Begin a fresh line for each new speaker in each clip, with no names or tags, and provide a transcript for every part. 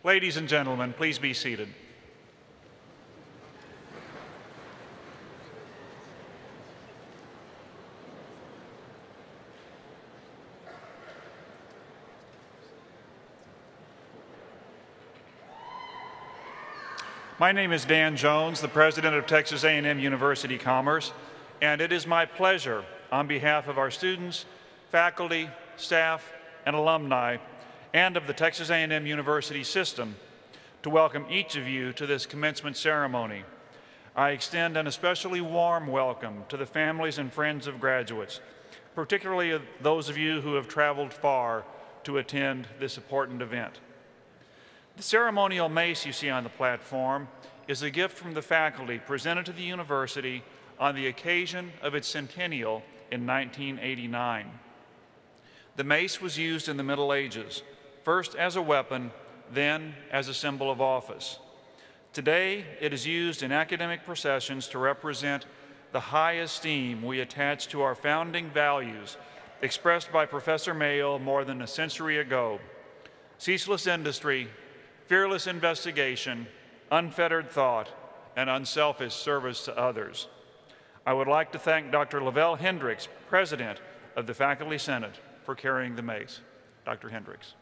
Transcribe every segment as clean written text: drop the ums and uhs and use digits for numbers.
Ladies and gentlemen, please be seated. My name is Dan Jones, the president of Texas A&M University Commerce, and it is my pleasure on behalf of our students, faculty, staff, and alumni, and of the Texas A&M University system, to welcome each of you to this commencement ceremony. I extend an especially warm welcome to the families and friends of graduates, particularly those of you who have traveled far to attend this important event. The ceremonial mace you see on the platform is a gift from the faculty presented to the university on the occasion of its centennial in 1989. The mace was used in the Middle Ages, first as a weapon, then as a symbol of office. Today, it is used in academic processions to represent the high esteem we attach to our founding values expressed by Professor Mayo more than a century ago: ceaseless industry, fearless investigation, unfettered thought, and unselfish service to others. I would like to thank Dr. Lavelle Hendricks, President of the Faculty Senate, for carrying the mace. Dr. Hendricks.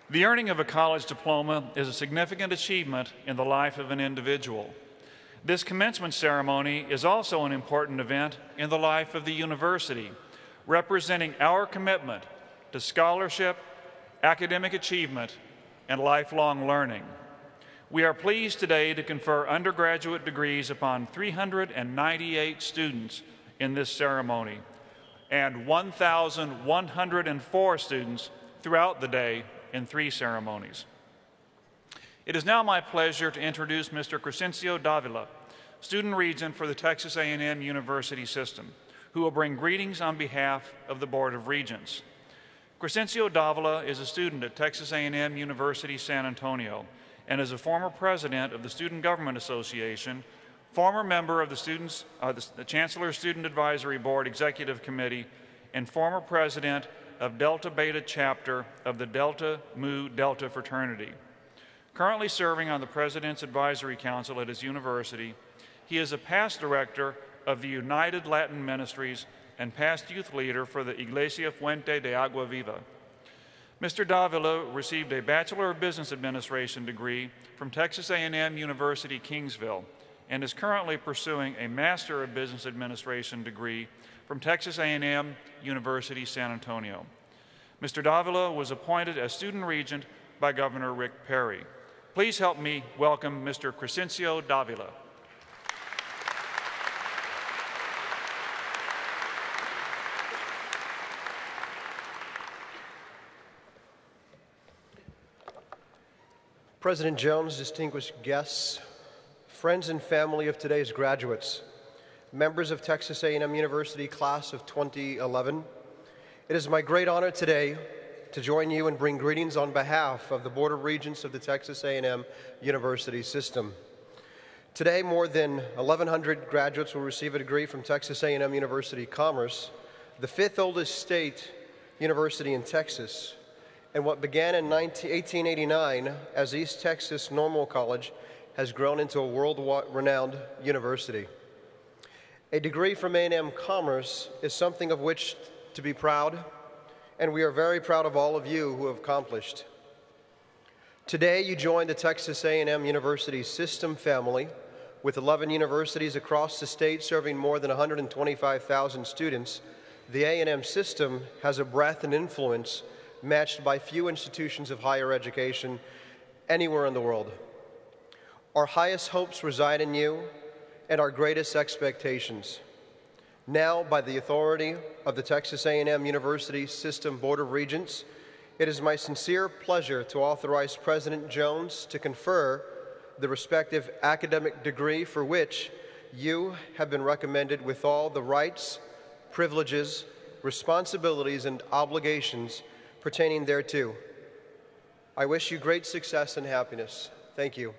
The earning of a college diploma is a significant achievement in the life of an individual. This commencement ceremony is also an important event in the life of the university, representing our commitment to scholarship, academic achievement, and lifelong learning. We are pleased today to confer undergraduate degrees upon 398 students in this ceremony and 1,104 students throughout the day in 3 ceremonies. It is now my pleasure to introduce Mr. Crescencio Davila, Student Regent for the Texas A&M University System, who will bring greetings on behalf of the Board of Regents. Crescencio Davila is a student at Texas A&M University San Antonio and is a former president of the Student Government Association, former member of the Chancellor's Student Advisory Board Executive Committee, and former president of Delta Beta Chapter of the Delta Mu Delta Fraternity. Currently serving on the President's Advisory Council at his university, he is a past director of the United Latin Ministries and past youth leader for the Iglesia Fuente de Agua Viva. Mr. Davila received a Bachelor of Business Administration degree from Texas A&M University Kingsville and is currently pursuing a Master of Business Administration degree from Texas A&M University San Antonio. Mr. Davila was appointed as Student Regent by Governor Rick Perry. Please help me welcome Mr. Crescencio Davila.
President Jones, distinguished guests, friends and family of today's graduates, members of Texas A&M University class of 2011, it is my great honor today to join you and bring greetings on behalf of the Board of Regents of the Texas A&M University system. Today, more than 1,100 graduates will receive a degree from Texas A&M University Commerce, the 5th oldest state university in Texas, and what began in 1889 as East Texas Normal College has grown into a world-renowned university. A degree from A&M Commerce is something of which to be proud, and we are very proud of all of you who have accomplished. Today, you join the Texas A&M University system family with 11 universities across the state serving more than 125,000 students. The A&M system has a breadth and influence matched by few institutions of higher education anywhere in the world. Our highest hopes reside in you and our greatest expectations. Now, by the authority of the Texas A&M University System Board of Regents, it is my sincere pleasure to authorize President Jones to confer the respective academic degree for which you have been recommended with all the rights, privileges, responsibilities, and obligations pertaining thereto. I wish you great success and happiness. Thank you.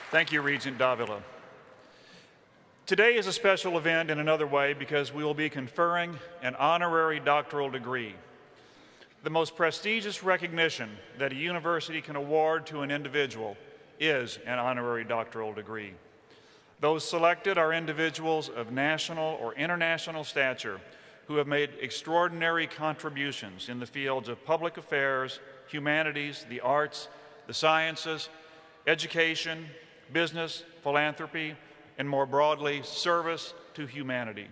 Thank you, Regent Davila. Today is a special event in another way because we will be conferring an honorary doctoral degree, the most prestigious recognition that a university can award to an individual is an honorary doctoral degree. Those selected are individuals of national or international stature who have made extraordinary contributions in the fields of public affairs, humanities, the arts, the sciences, education, business, philanthropy, and more broadly, service to humanity.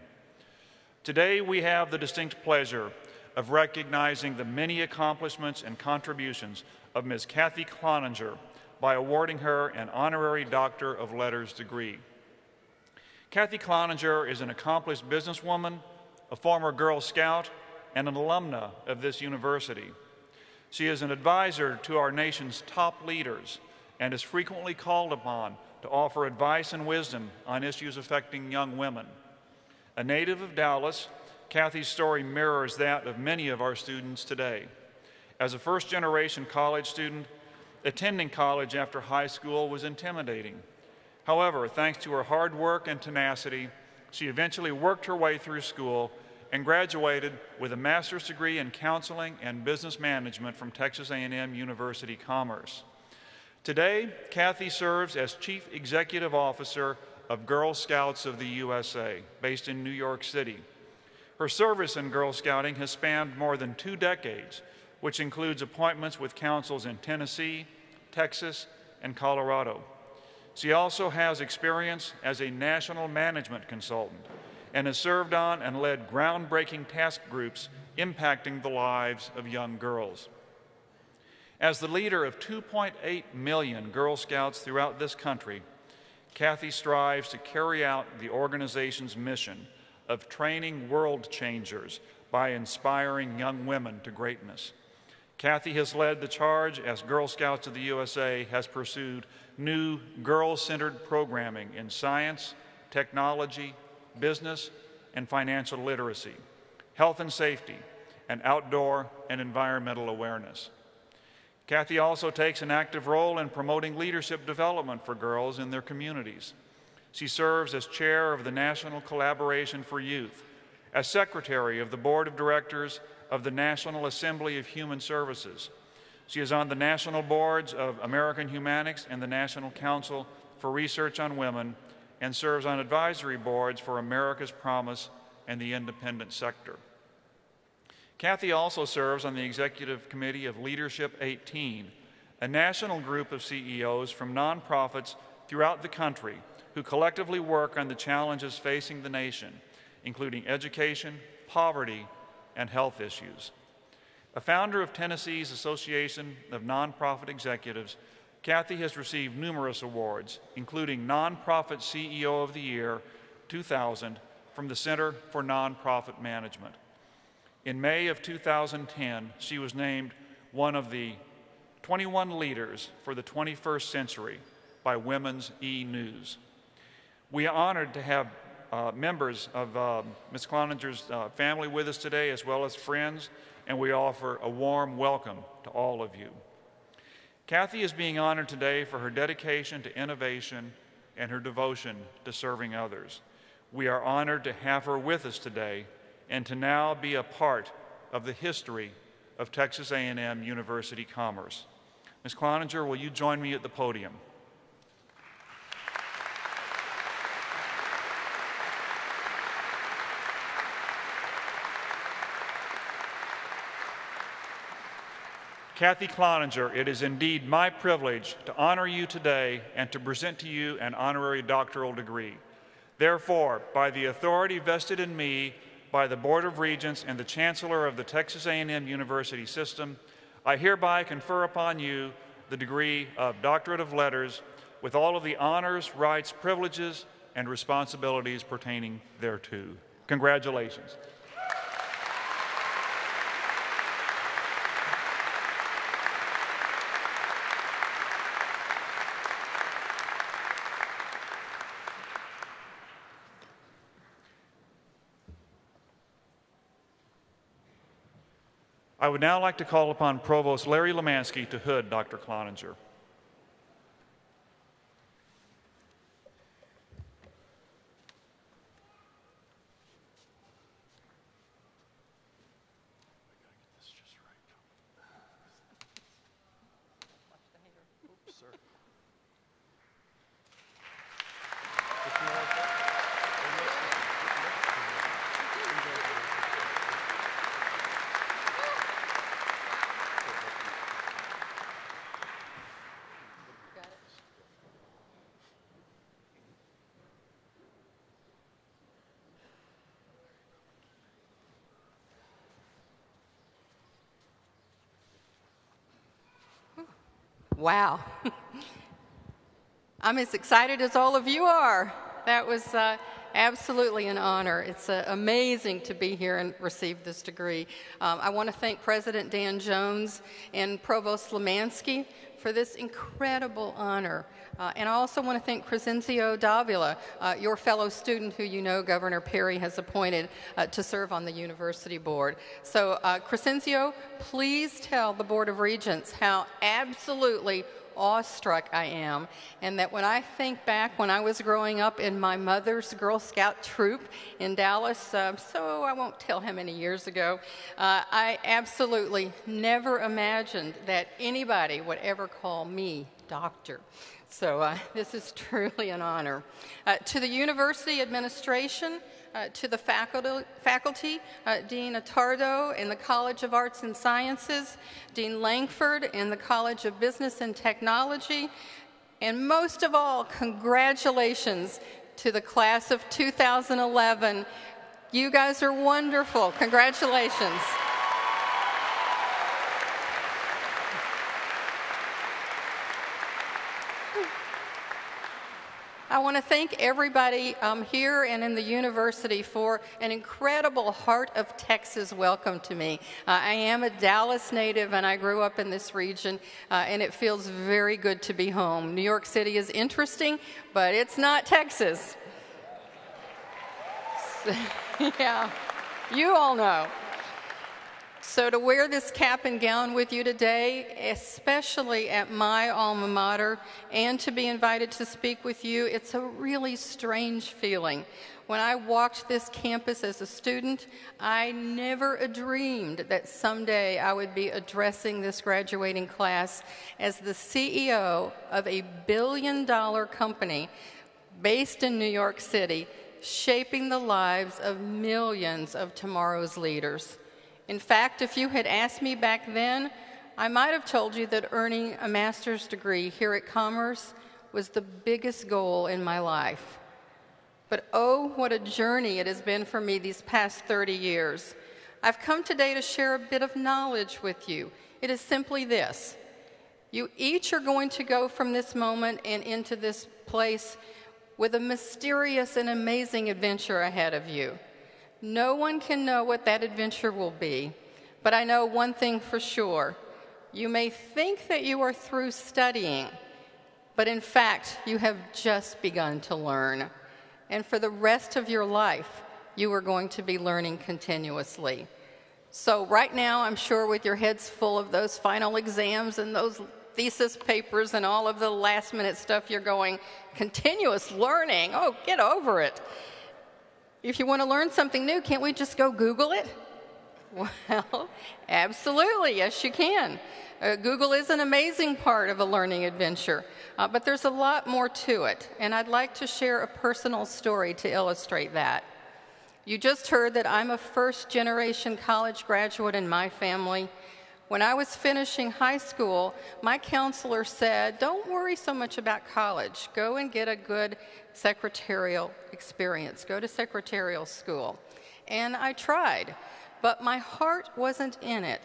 Today, we have the distinct pleasure of recognizing the many accomplishments and contributions of Ms. Kathy Cloninger by awarding her an honorary Doctor of Letters degree. Kathy Cloninger is an accomplished businesswoman, a former Girl Scout, and an alumna of this university. She is an advisor to our nation's top leaders and is frequently called upon to offer advice and wisdom on issues affecting young women. A native of Dallas, Kathy's story mirrors that of many of our students today. As a first-generation college student, attending college after high school was intimidating. However, thanks to her hard work and tenacity, she eventually worked her way through school and graduated with a master's degree in counseling and business management from Texas A&M University Commerce. Today, Kathy serves as Chief Executive Officer of Girl Scouts of the USA, based in New York City. Her service in Girl Scouting has spanned more than 2 decades, which includes appointments with councils in Tennessee, Texas, and Colorado. She also has experience as a national management consultant and has served on and led groundbreaking task groups impacting the lives of young girls. As the leader of 2.8 million Girl Scouts throughout this country, Kathy strives to carry out the organization's mission of training world changers by inspiring young women to greatness. Kathy has led the charge as Girl Scouts of the USA has pursued new girl-centered programming in science, technology, business, and financial literacy, health and safety, and outdoor and environmental awareness. Kathy also takes an active role in promoting leadership development for girls in their communities. She serves as chair of the National Collaboration for Youth, as secretary of the Board of Directors of the National Assembly of Human Services. She is on the national boards of American Humanics and the National Council for Research on Women, and serves on advisory boards for America's Promise and the Independent Sector. Kathy also serves on the Executive Committee of Leadership 18, a national group of CEOs from nonprofits throughout the country who collectively work on the challenges facing the nation, including education, poverty, and health issues. A founder of Tennessee's Association of Nonprofit Executives, Kathy has received numerous awards, including Nonprofit CEO of the Year 2000 from the Center for Nonprofit Management. In May of 2010, she was named one of the 21 leaders for the 21st century by Women's E-News. We are honored to have members of Ms. Cloninger's family with us today, as well as friends, and we offer a warm welcome to all of you. Kathy is being honored today for her dedication to innovation and her devotion to serving others. We are honored to have her with us today and to now be a part of the history of Texas A&M University Commerce. Ms. Cloninger, will you join me at the podium? Kathy Cloninger, it is indeed my privilege to honor you today and to present to you an honorary doctoral degree. Therefore, by the authority vested in me by the Board of Regents and the Chancellor of the Texas A&M University System, I hereby confer upon you the degree of Doctorate of Letters with all of the honors, rights, privileges, and responsibilities pertaining thereto. Congratulations. I would now like to call upon Provost Larry Lemansky to hood Dr. Cloninger.
Wow. I'm as excited as all of you are. That was absolutely an honor. It's amazing to be here and receive this degree. I want to thank President Dan Jones and Provost Lemansky for this incredible honor. And I also want to thank Crescencio Davila, your fellow student who you know Governor Perry has appointed to serve on the university board. So Crescencio, please tell the Board of Regents how absolutely awestruck I am, and that when I think back when I was growing up in my mother's Girl Scout troop in Dallas, so I won't tell how many years ago, I absolutely never imagined that anybody would ever call me doctor. So this is truly an honor. To the university administration, to the faculty, Dean Attardo in the College of Arts and Sciences, Dean Langford in the College of Business and Technology, and most of all, congratulations to the class of 2011. You guys are wonderful. Congratulations. I want to thank everybody here and in the university for an incredible Heart of Texas welcome to me. I am a Dallas native and I grew up in this region, and it feels very good to be home. New York City is interesting, but it's not Texas. So, yeah, you all know. So to wear this cap and gown with you today, especially at my alma mater, and to be invited to speak with you, it's a really strange feeling. When I walked this campus as a student, I never dreamed that someday I would be addressing this graduating class as the CEO of a billion-dollar company based in New York City, shaping the lives of millions of tomorrow's leaders. In fact, if you had asked me back then, I might have told you that earning a master's degree here at Commerce was the biggest goal in my life. But oh, what a journey it has been for me these past 30 years. I've come today to share a bit of knowledge with you. It is simply this. You each are going to go from this moment and into this place with a mysterious and amazing adventure ahead of you. No one can know what that adventure will be, but I know one thing for sure. You may think that you are through studying, but in fact, you have just begun to learn. And for the rest of your life, you are going to be learning continuously. So right now, I'm sure with your heads full of those final exams and those thesis papers and all of the last-minute stuff, you're going, continuous learning? Oh, get over it. If you want to learn something new, can't we just go Google it? Well, absolutely, yes you can. Google is an amazing part of a learning adventure, but there's a lot more to it, and I'd like to share a personal story to illustrate that. You just heard that I'm a first-generation college graduate in my family. When I was finishing high school, my counselor said, don't worry so much about college. Go and get a good secretarial experience. Go to secretarial school. And I tried, but my heart wasn't in it.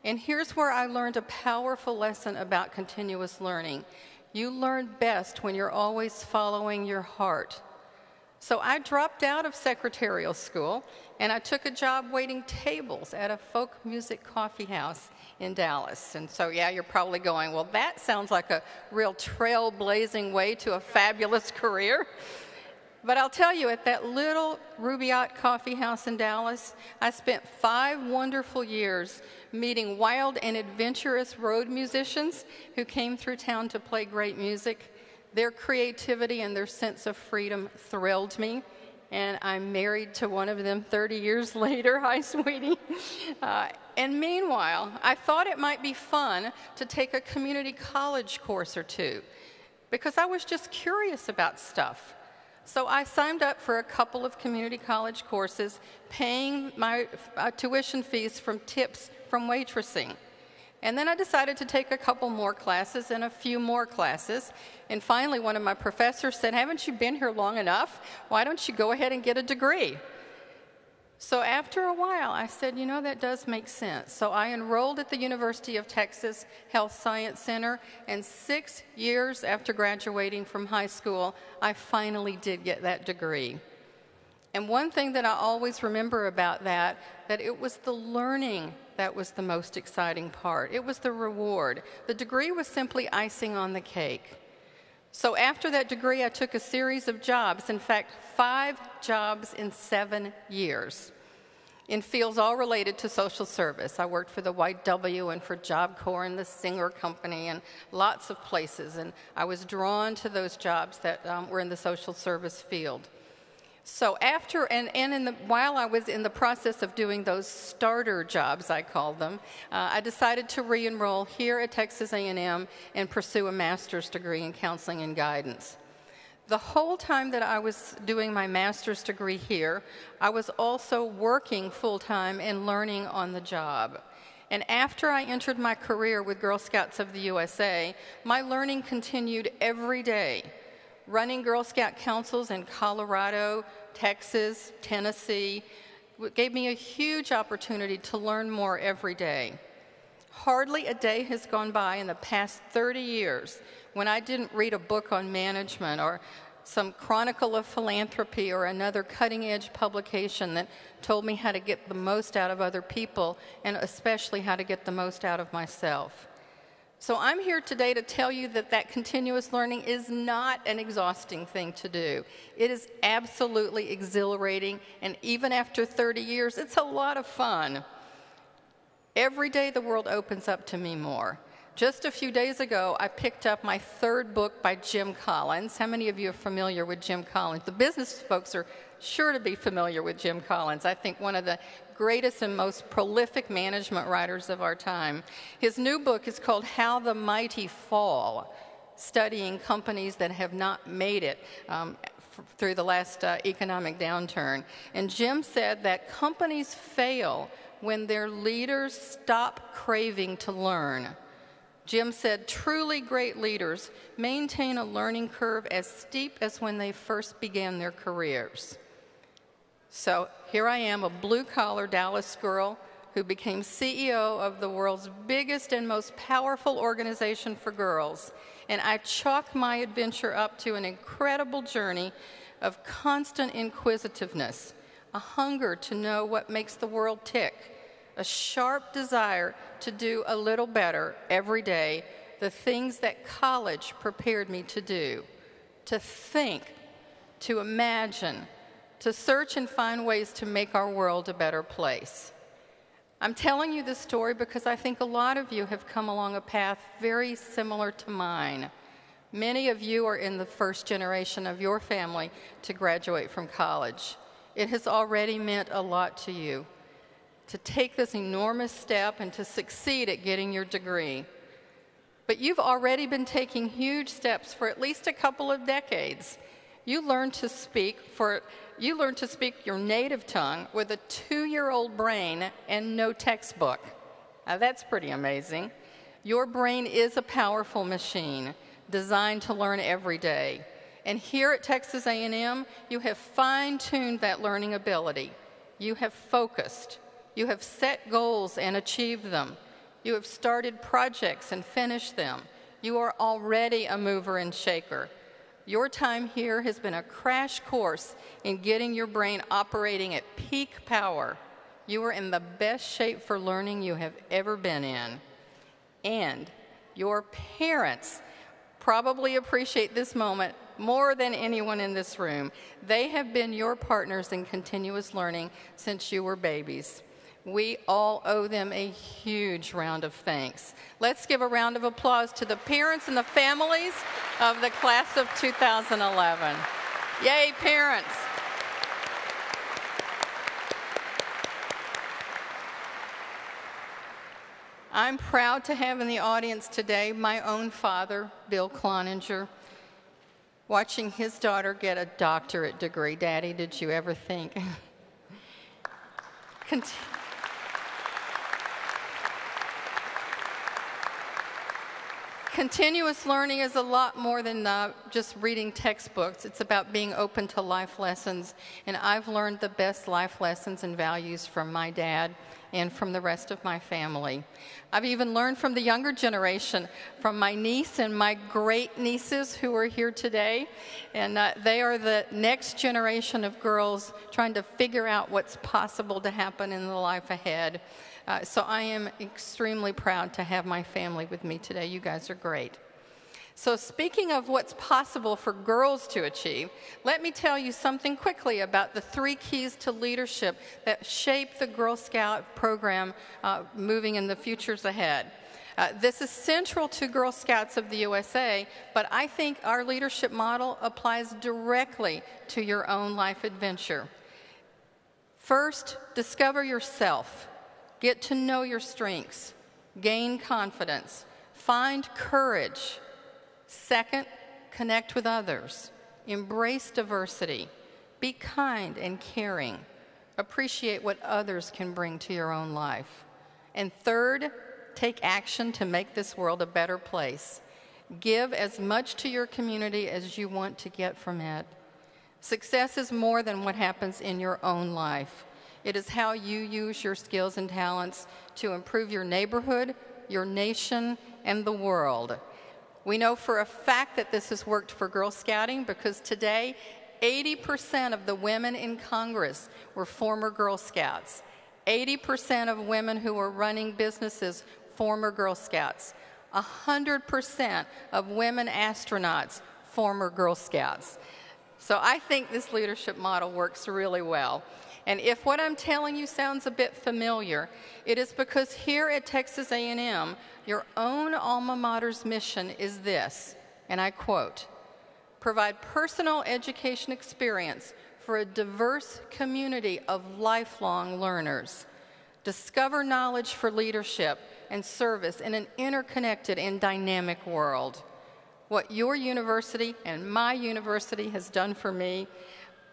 And here's where I learned a powerful lesson about continuous learning. You learn best when you're always following your heart. So I dropped out of secretarial school, and I took a job waiting tables at a folk music coffee house in Dallas. And so, yeah, you're probably going, well, that sounds like a real trailblazing way to a fabulous career. But I'll tell you, at that little Rubaiyat coffee house in Dallas, I spent 5 wonderful years meeting wild and adventurous road musicians who came through town to play great music. Their creativity and their sense of freedom thrilled me, and I'm married to one of them 30 years later. Hi, sweetie. And meanwhile, I thought it might be fun to take a community college course or two because I was just curious about stuff. So I signed up for a couple of community college courses, paying my tuition fees from tips from waitressing. And then I decided to take a couple more classes and a few more classes. And finally, one of my professors said, haven't you been here long enough? Why don't you go ahead and get a degree? So after a while, I said, you know, that does make sense. So I enrolled at the University of Texas Health Science Center, and 6 years after graduating from high school, I finally did get that degree. And one thing that I always remember about that it was the learning that was the most exciting part. It was the reward. The degree was simply icing on the cake. So after that degree, I took a series of jobs, in fact, 5 jobs in 7 years, in fields all related to social service. I worked for the YW and for Job Corps and the Singer Company and lots of places, and I was drawn to those jobs that were in the social service field. So after, while I was in the process of doing those starter jobs, I called them, I decided to re-enroll here at Texas A&M and pursue a master's degree in counseling and guidance. The whole time that I was doing my master's degree here, I was also working full-time and learning on the job. And after I entered my career with Girl Scouts of the USA, my learning continued every day. Running Girl Scout councils in Colorado, Texas, Tennessee gave me a huge opportunity to learn more every day. Hardly a day has gone by in the past 30 years when I didn't read a book on management or some chronicle of philanthropy or another cutting-edge publication that told me how to get the most out of other people and especially how to get the most out of myself. So I'm here today to tell you that continuous learning is not an exhausting thing to do. It is absolutely exhilarating, and even after 30 years, it's a lot of fun. Every day the world opens up to me more. Just a few days ago, I picked up my 3rd book by Jim Collins. How many of you are familiar with Jim Collins? The business folks are sure to be familiar with Jim Collins. I think one of the greatest and most prolific management writers of our time. His new book is called How the Mighty Fall, studying companies that have not made it through the last economic downturn. And Jim said that companies fail when their leaders stop craving to learn. Jim said, truly great leaders maintain a learning curve as steep as when they first began their careers. So here I am, a blue-collar Dallas girl who became CEO of the world's biggest and most powerful organization for girls. And I chalk my adventure up to an incredible journey of constant inquisitiveness, a hunger to know what makes the world tick, a sharp desire to do a little better every day, the things that college prepared me to do, to think, to imagine, to search and find ways to make our world a better place. I'm telling you this story because I think a lot of you have come along a path very similar to mine. Many of you are in the first generation of your family to graduate from college. It has already meant a lot to you to take this enormous step and to succeed at getting your degree. But you've already been taking huge steps for at least a couple of decades. You learned to speak your native tongue with a 2-year-old brain and no textbook. Now that's pretty amazing. Your brain is a powerful machine designed to learn every day. And here at Texas A&M, you have fine-tuned that learning ability. You have focused. You have set goals and achieved them. You have started projects and finished them. You are already a mover and shaker. Your time here has been a crash course in getting your brain operating at peak power. You are in the best shape for learning you have ever been in. And your parents probably appreciate this moment more than anyone in this room. They have been your partners in continuous learning since you were babies. We all owe them a huge round of thanks. Let's give a round of applause to the parents and the families of the class of 2011. Yay, parents! I'm proud to have in the audience today my own father, Bill Cloninger, watching his daughter get a doctorate degree. Daddy, did you ever think? Continuous learning is a lot more than just reading textbooks. It's about being open to life lessons, and I've learned the best life lessons and values from my dad and from the rest of my family. I've even learned from the younger generation, from my niece and my great-nieces who are here today, and they are the next generation of girls trying to figure out what's possible to happen in the life ahead. So I am extremely proud to have my family with me today. You guys are great. So speaking of what's possible for girls to achieve, let me tell you something quickly about the 3 keys to leadership that shape the Girl Scout program moving in the futures ahead. This is central to Girl Scouts of the USA, but I think our leadership model applies directly to your own life adventure. First, discover yourself. Get to know your strengths. Gain confidence. Find courage. Second, connect with others. Embrace diversity. Be kind and caring. Appreciate what others can bring to your own life. And third, take action to make this world a better place. Give as much to your community as you want to get from it. Success is more than what happens in your own life. It is how you use your skills and talents to improve your neighborhood, your nation, and the world. We know for a fact that this has worked for Girl Scouting because today, 80% of the women in Congress were former Girl Scouts. 80% of women who are running businesses, former Girl Scouts. 100% of women astronauts, former Girl Scouts. So I think this leadership model works really well. And if what I'm telling you sounds a bit familiar, it is because here at Texas A&M, your own alma mater's mission is this, and I quote, "Provide personal education experience for a diverse community of lifelong learners. Discover knowledge for leadership and service in an interconnected and dynamic world." What your university and my university has done for me,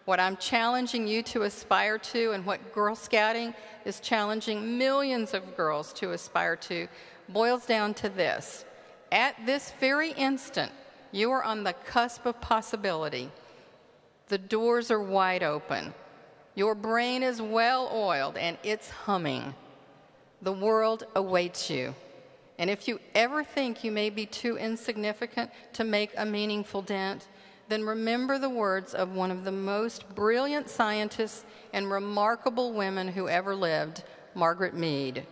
what I'm challenging you to aspire to, and what Girl Scouting is challenging millions of girls to aspire to, boils down to this. At this very instant, you are on the cusp of possibility. The doors are wide open. Your brain is well-oiled, and it's humming. The world awaits you. And if you ever think you may be too insignificant to make a meaningful dent, then remember the words of one of the most brilliant scientists and remarkable women who ever lived, Margaret Mead.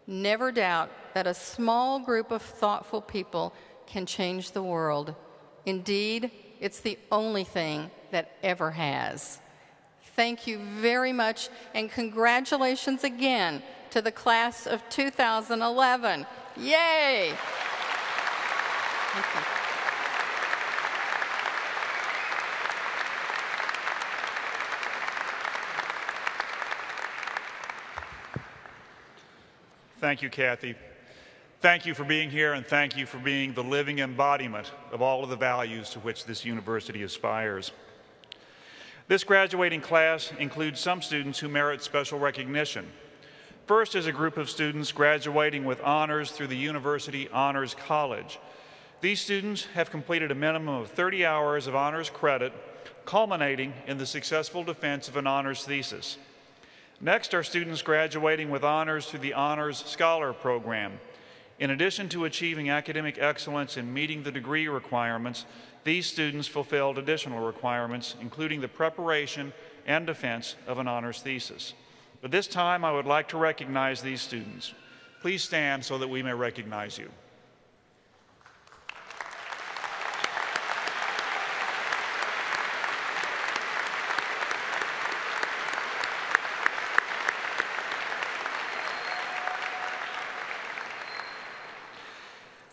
Never doubt that a small group of thoughtful people can change the world. Indeed, it's the only thing that ever has. Thank you very much, and congratulations again to the class of 2011. Yay! Thank you.
Thank you, Kathy. Thank you for being here, and thank you for being the living embodiment of all of the values to which this university aspires. This graduating class includes some students who merit special recognition. First is a group of students graduating with honors through the University Honors College. These students have completed a minimum of 30 hours of honors credit, culminating in the successful defense of an honors thesis. Next are students graduating with honors through the Honors Scholar Program. In addition to achieving academic excellence and meeting the degree requirements, these students fulfilled additional requirements, including the preparation and defense of an honors thesis. At this time, I would like to recognize these students. Please stand so that we may recognize you.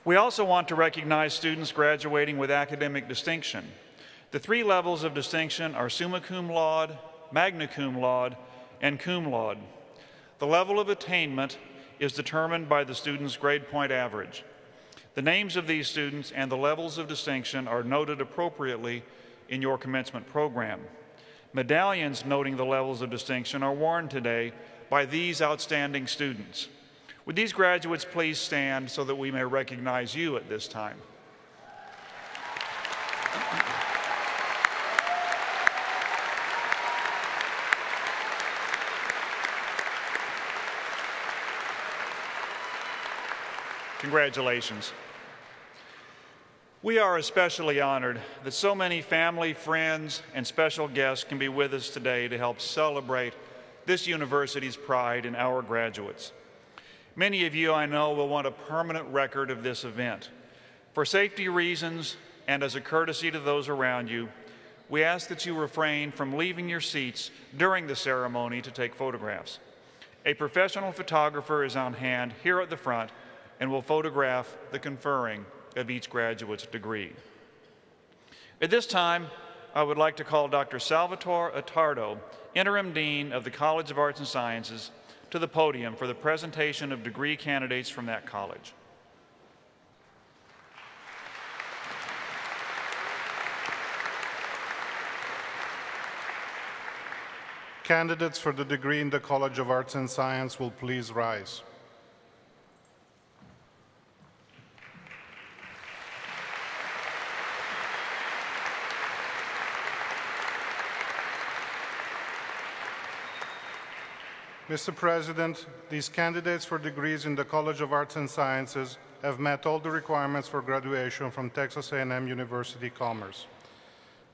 We also want to recognize students graduating with academic distinction. The 3 levels of distinction are summa cum laude, magna cum laude, and cum laude. The level of attainment is determined by the student's grade point average. The names of these students and the levels of distinction are noted appropriately in your commencement program. Medallions noting the levels of distinction are worn today by these outstanding students. Would these graduates please stand so that we may recognize you at this time? Congratulations. We are especially honored that so many family, friends, and special guests can be with us today to help celebrate this university's pride in our graduates. Many of you I know will want a permanent record of this event. For safety reasons and as a courtesy to those around you, we ask that you refrain from leaving your seats during the ceremony to take photographs. A professional photographer is on hand here at the front and will photograph the conferring of each graduate's degree. At this time, I would like to call Dr. Salvatore Attardo, Interim Dean of the College of Arts and Sciences, to the podium for the presentation of degree candidates from that college.
Candidates for the degree in the College of Arts and Science will please rise. Mr. President, these candidates for degrees in the College of Arts and Sciences have met all the requirements for graduation from Texas A&M University Commerce.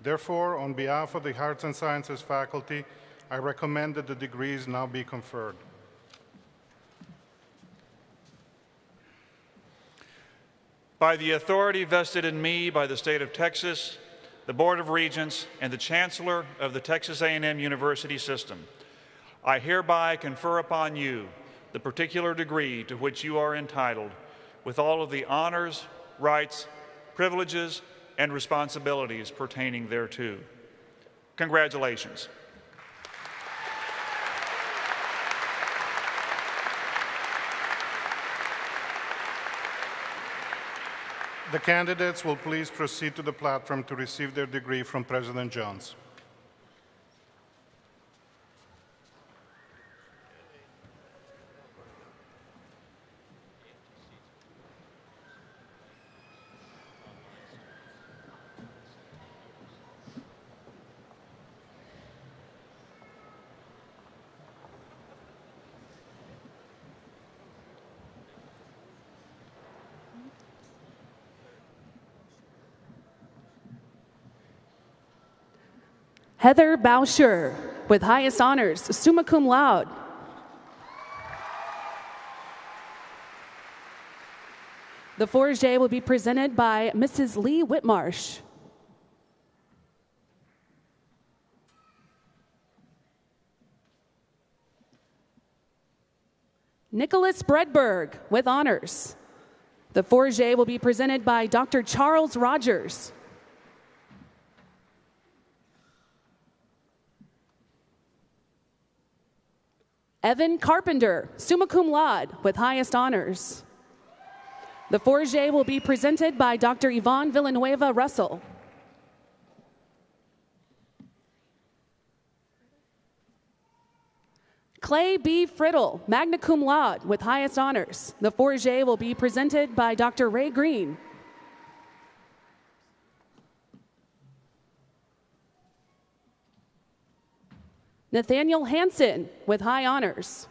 Therefore, on behalf of the Arts and Sciences faculty, I recommend that the degrees now be conferred.
By the authority vested in me by the state of Texas, the Board of Regents, and the Chancellor of the Texas A&M University System, I hereby confer upon you the particular degree to which you are entitled, with all of the honors, rights, privileges, and responsibilities pertaining thereto. Congratulations.
The candidates will please proceed to the platform to receive their degree from President Jones.
Heather Bauscher, with highest honors, summa cum laude. The Forget will be presented by Mrs. Lee Whitmarsh. Nicholas Bredberg, with honors. The Forget will be presented by Dr. Charles Rogers. Evan Carpenter, summa cum laude, with highest honors. The Forget will be presented by Dr. Yvonne Villanueva Russell. Clay B. Friddle, magna cum laude, with highest honors. The Forget will be presented by Dr. Ray Green. Nathaniel Hansen, with high honors.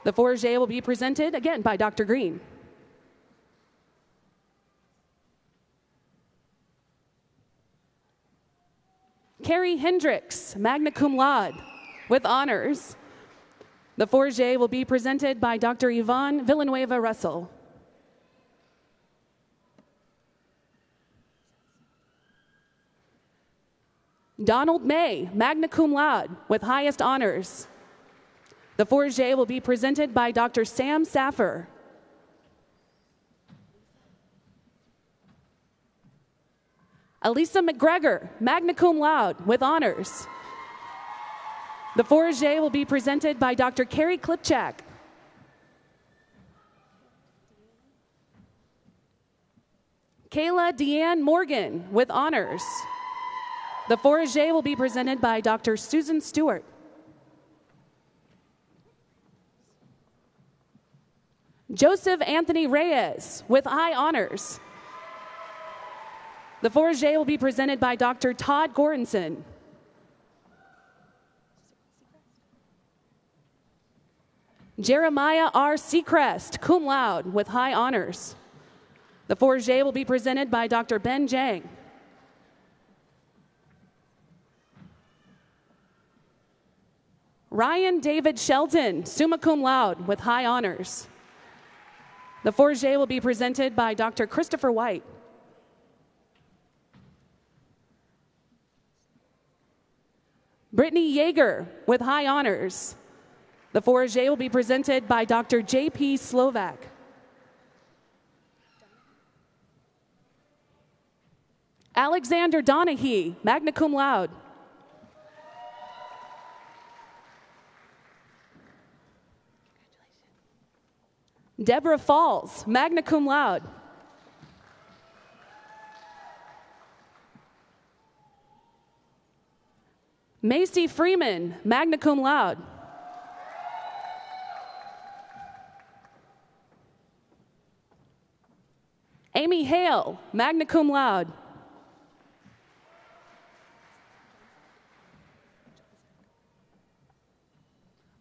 The Forget will be presented again by Dr. Green. Carrie Hendricks, magna cum laude, with honors. The Forget will be presented by Dr. Yvonne Villanueva Russell. Donald May, magna cum laude, with highest honors. The Forget will be presented by Dr. Sam Saffer. Elisa McGregor, magna cum laude, with honors. The Forget will be presented by Dr. Carrie Klipchak. Kayla Deanne Morgan, with honors. The Forget will be presented by Dr. Susan Stewart. Joseph Anthony Reyes with high honors. The Forge will be presented by Dr. Todd Goranson. Jeremiah R. Seacrest, cum laude, with high honors. The Forge will be presented by Dr. Ben Jang. Ryan David Shelton, summa cum laude, with high honors. The Forge will be presented by Dr. Christopher White. Brittany Yeager, with high honors. The Forge will be presented by Dr. J.P. Slovak. Alexander Donahue, magna cum laude. Deborah Falls, magna cum laude. Macy Freeman, magna cum laude. Amy Hale, magna cum laude.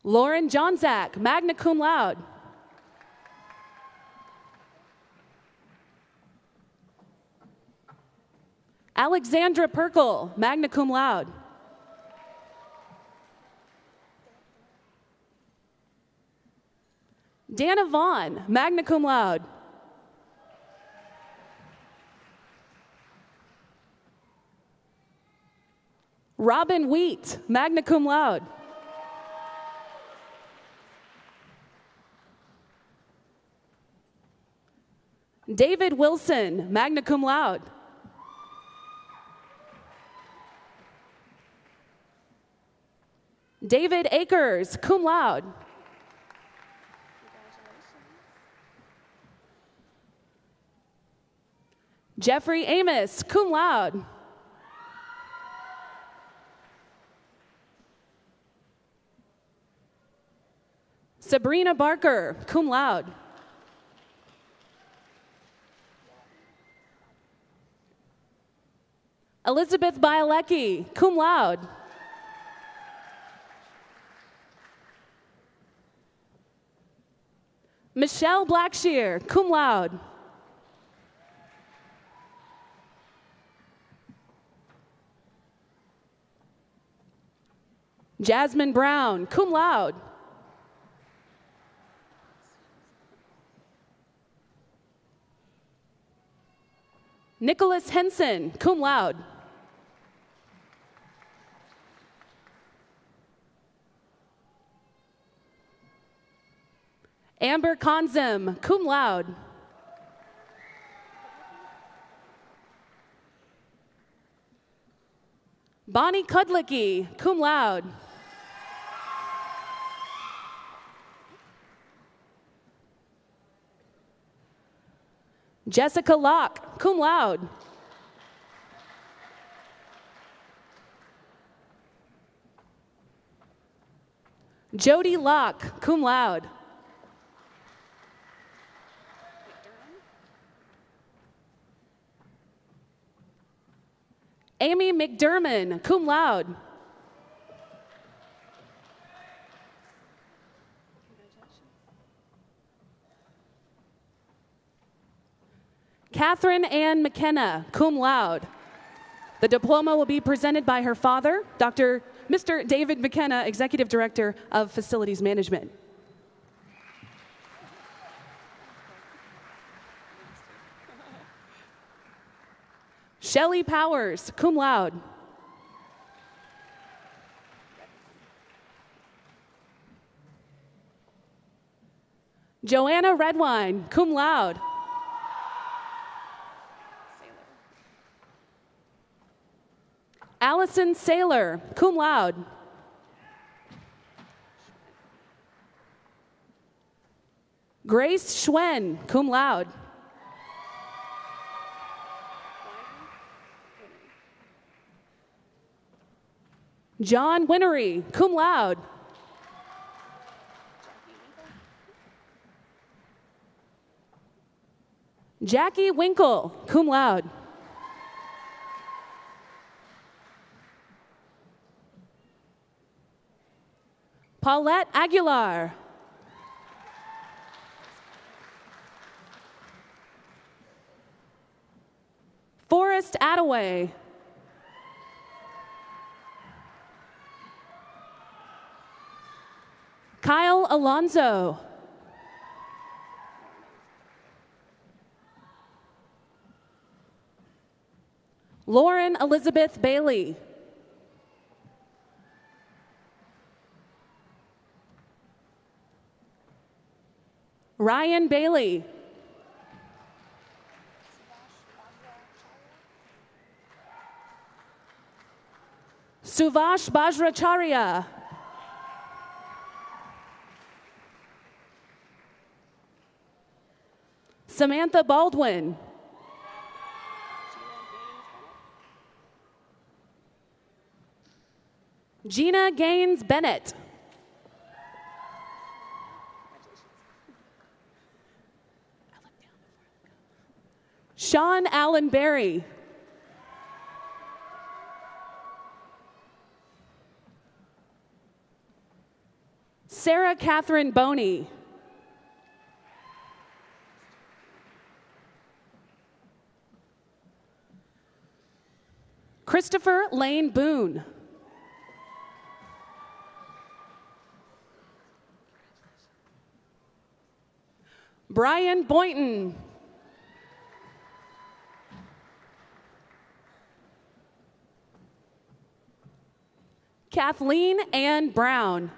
Lauren Johnzak, magna cum laude. Alexandra Perkel, magna cum laude. Dana Vaughn, magna cum laude. Robin Wheat, magna cum laude. David Wilson, magna cum laude. David Akers, cum laude. Jeffrey Amos, cum laude. Sabrina Barker, cum laude. Elizabeth Bielecki, cum laude. Michelle Blackshear, cum laude. Jasmine Brown, cum laude. Nicholas Henson, cum laude. Amber Konzem, cum laude. Bonnie Kudlicki, cum laude. Jessica Locke, cum laude. Jody Locke, cum laude. Amy McDermott, cum laude. Catherine Ann McKenna, cum laude. The diploma will be presented by her father, Mr. David McKenna, Executive Director of Facilities Management. Shelley Powers, cum laude. Joanna Redwine, cum laude. Allison Saylor, cum laude. Grace Schwen, cum laude. John Winery, cum laude. Jackie Winkle, cum laude. Paulette Aguilar. Forrest Attaway. Kyle Alonso. Lauren Elizabeth Bailey. Ryan Bailey. Suvash Bajracharya. Samantha Baldwin. Gina Gaines Bennett. Sean Allen Berry. Sarah Catherine Boney. Christopher Lane Boone. Brian Boynton. Kathleen Ann Brown.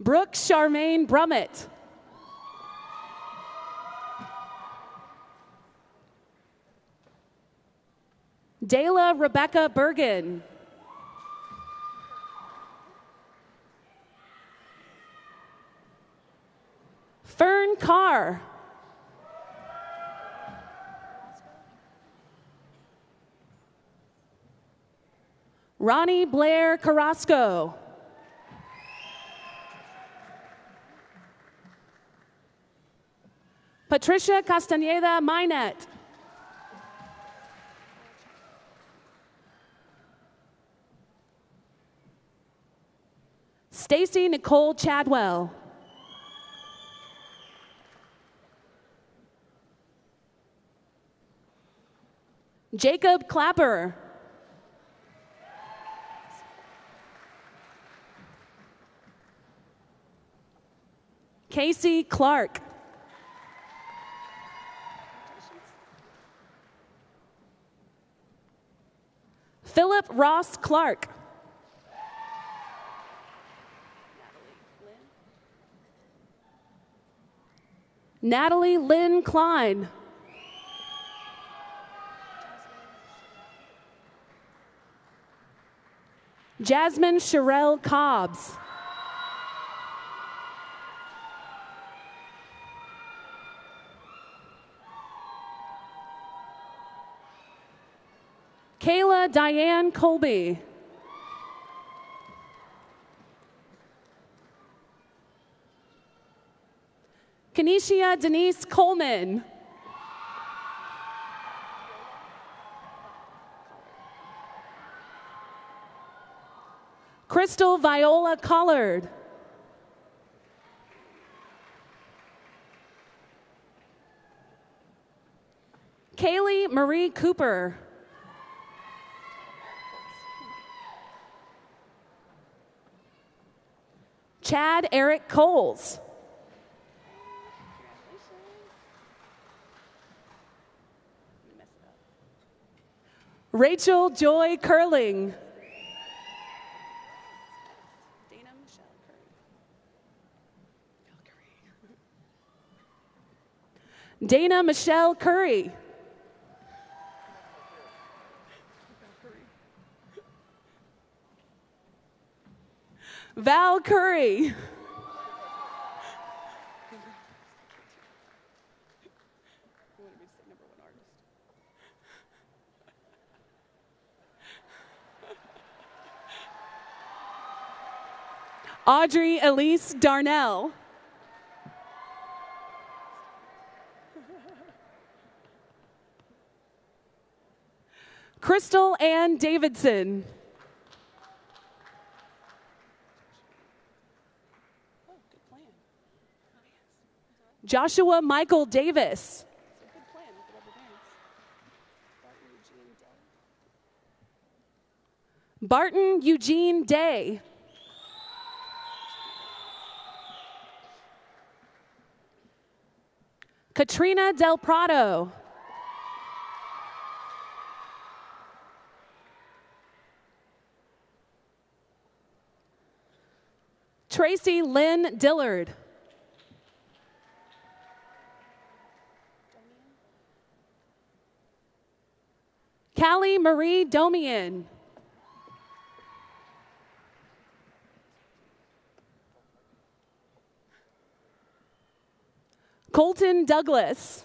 Brooke Charmaine Brummett. Dayla Rebecca Bergen. Fern Carr. Ronnie Blair Carrasco. Patricia Castaneda Minette. Stacy Nicole Chadwell. Jacob Clapper. Casey Clark. Philip Ross Clark. Natalie Lynn Klein. Jasmine Sherelle Cobbs. Kayla Diane Colby. Kenesha Denise Coleman. Crystal Viola Collard. Kaylee Marie Cooper. Chad Eric Coles. Rachel Joy Curling. Dana Michelle Curry. Val Curry. Audrey Elise Darnell. Crystal Ann Davidson. Joshua Michael Davis. Barton Eugene Day. Katrina Del Prado. Tracy Lynn Dillard. Callie Marie Domian. Colton Douglas.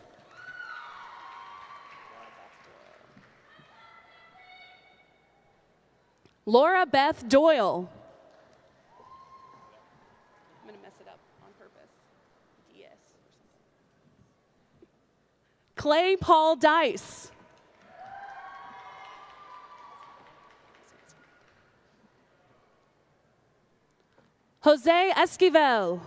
Laura Beth Doyle. I'm going to mess it up on purpose. DS. Clay Paul Dice. Jose Esquivel.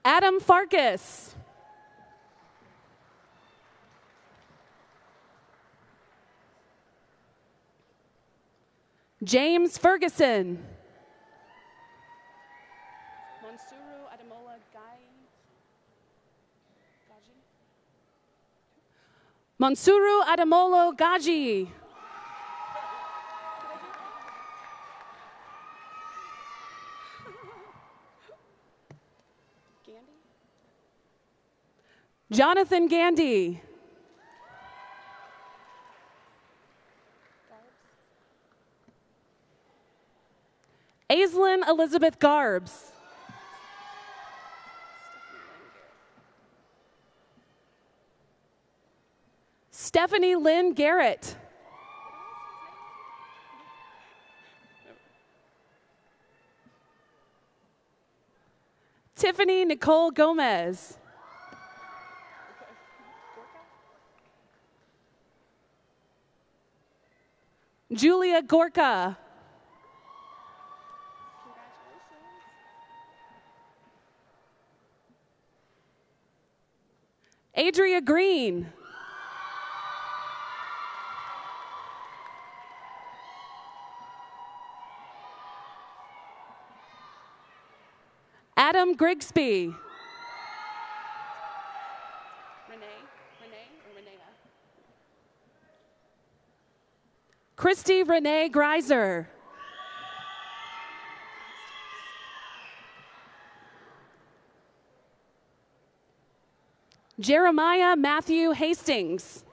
Adam Farkas. James Ferguson. Monsuru Ademola Gaji. Monsuru Ademolo Gaji. Jonathan Gandy. Aislinn Elizabeth Garbs. Stephanie Lynn Garrett. Tiffany Nicole Gomez. Julia Gorka. Adria Green. Adam Grigsby. Christy Renee Greiser. Jeremiah Matthew Hastings.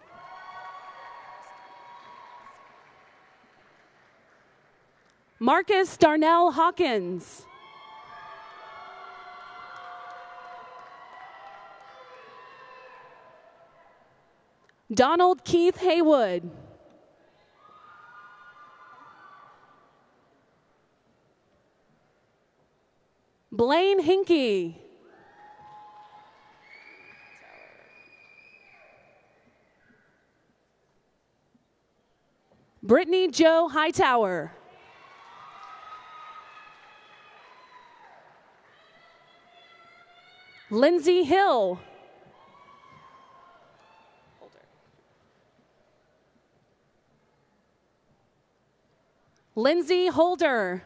Marcus Darnell Hawkins. Donald Keith Haywood. Blaine Hinkey. Brittany Jo Hightower. Lindsay Hill. Lindsay Holder.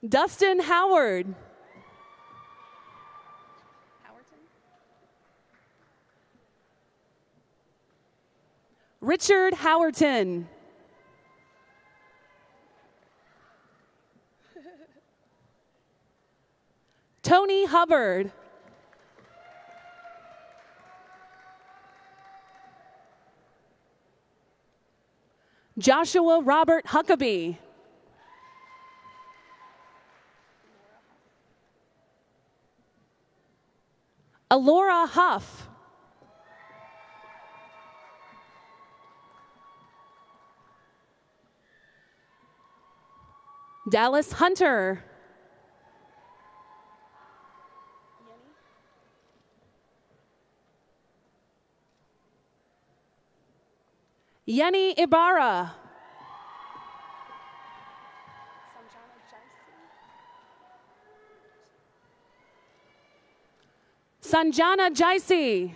Dustin Howard. Richard Howerton. Tony Hubbard. Joshua Robert Huckabee. Alora Huff. Dallas Hunter. Yenny Ibarra. Sanjana Jaisi.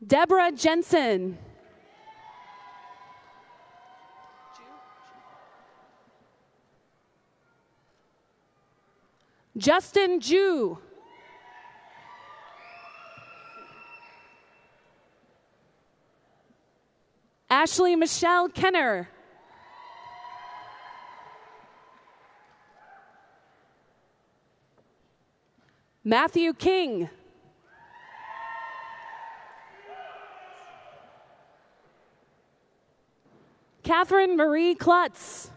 Deborah Jensen. Justin Ju. Ashley Michelle Kenner. Matthew King. Catherine Marie Klutz.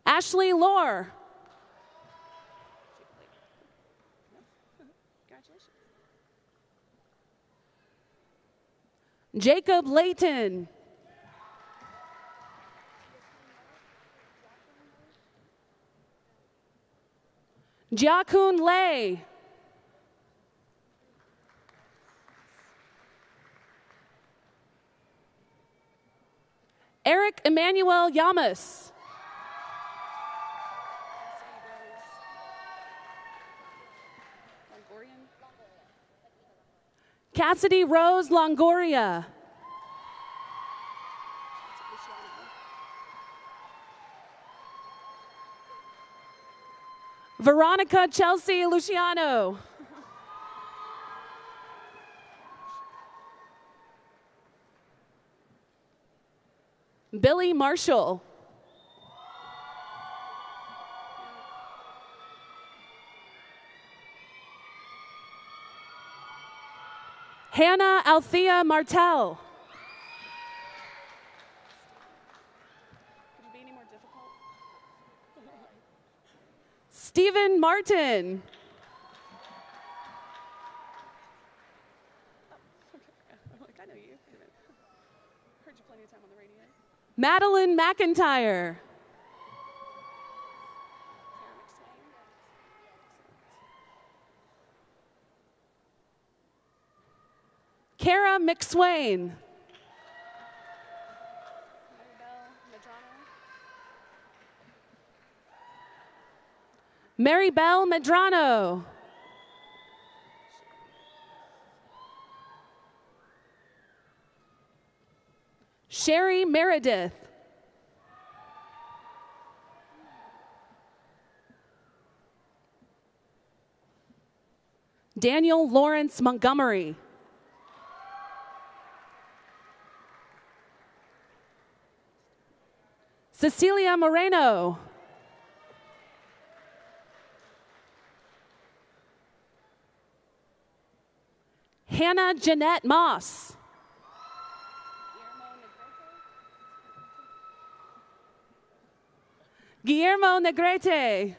Ashley Lohr. Jacob Layton. Jiakun Lei. Eric Emmanuel Yamas. Cassidy Rose Longoria. Veronica Chelsea Luciano. Billy Marshall. Hannah Althea Martell. Could you be any more difficult? Stephen Martin. I know you. Heard you plenty of time on the radio. Madeline McIntyre. Kara McSwain. Mary Bell Medrano. Sherry Meredith. Daniel Lawrence Montgomery. Cecilia Moreno. Hannah Jeanette Moss. Guillermo Negrete.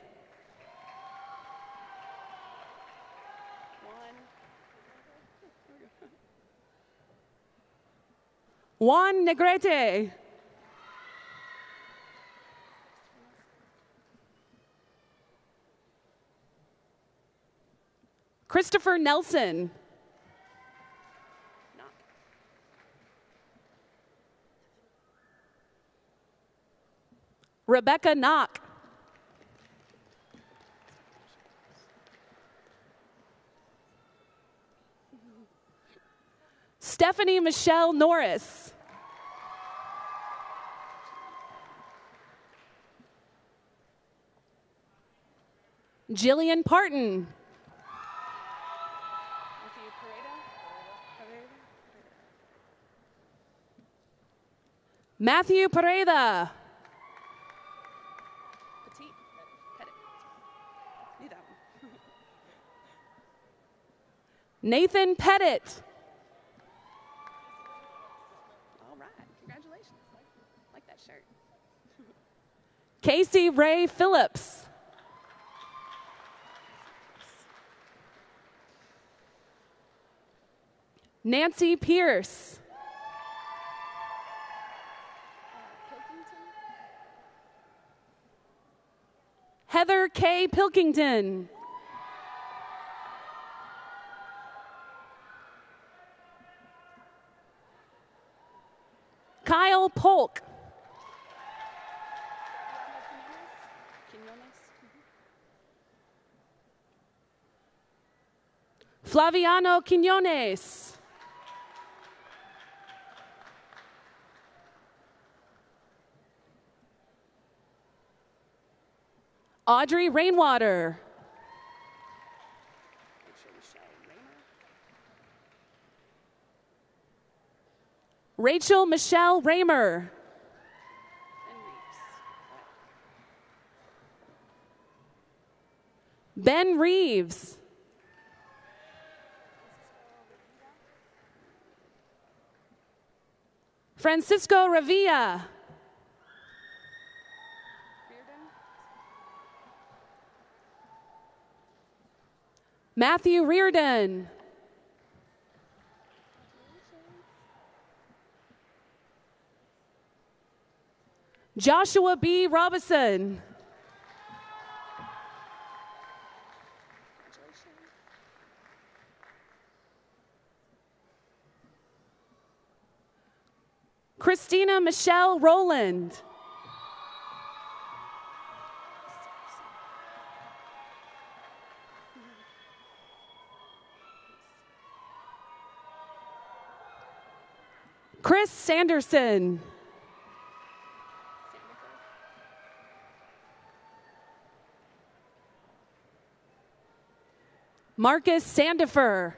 Juan Negrete. Christopher Nelson. Rebecca Knock. Stephanie Michelle Norris. Jillian Parton. Matthew Pereda. Nathan Pettit. shirt. Casey Ray Phillips. Nancy Pierce. Heather K. Pilkington. Kyle Polk. Flaviano Quinones. Audrey Rainwater. Rachel Michelle Raymer. Ben Reeves. Francisco Revilla. Matthew Reardon. Joshua B. Robinson. Christina Michelle Rowland. Chris Sanderson. Marcus Sandifer.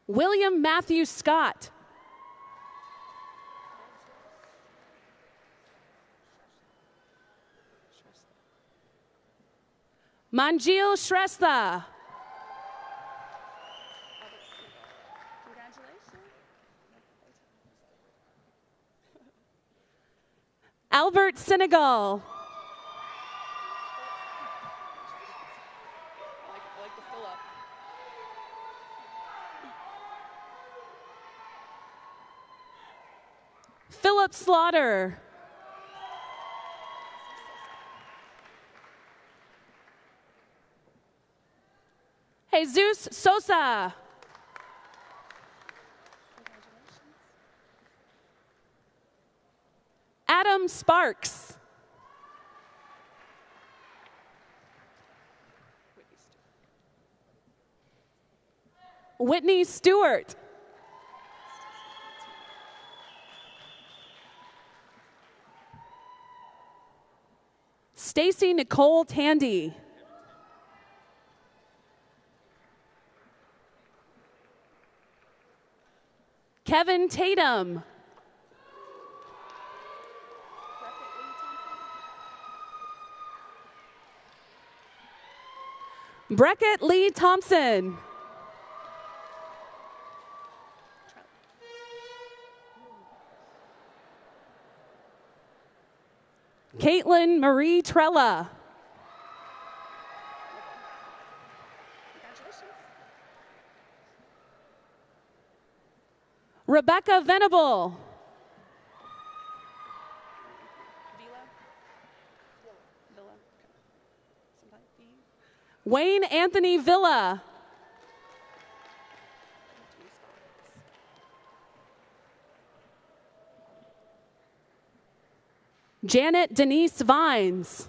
William Matthew Scott. Manjil Shrestha. Albert Senegal. Philip Slaughter. Jesus Sosa. Adam Sparks. Whitney Stewart. Stacy Nicole Tandy. Kevin Tatum. Breckett Lee Thompson. Caitlin Marie Trella. Rebecca Venable. Wayne Anthony Villa. Janet Denise Vines.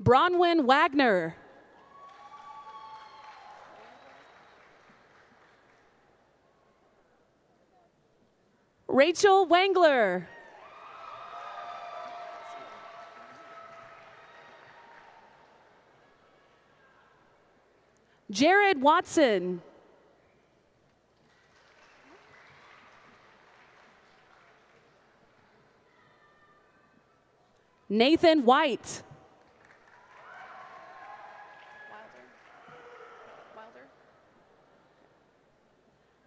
Bronwyn Wagner. Rachel Wangler. Jared Watson. Nathan White.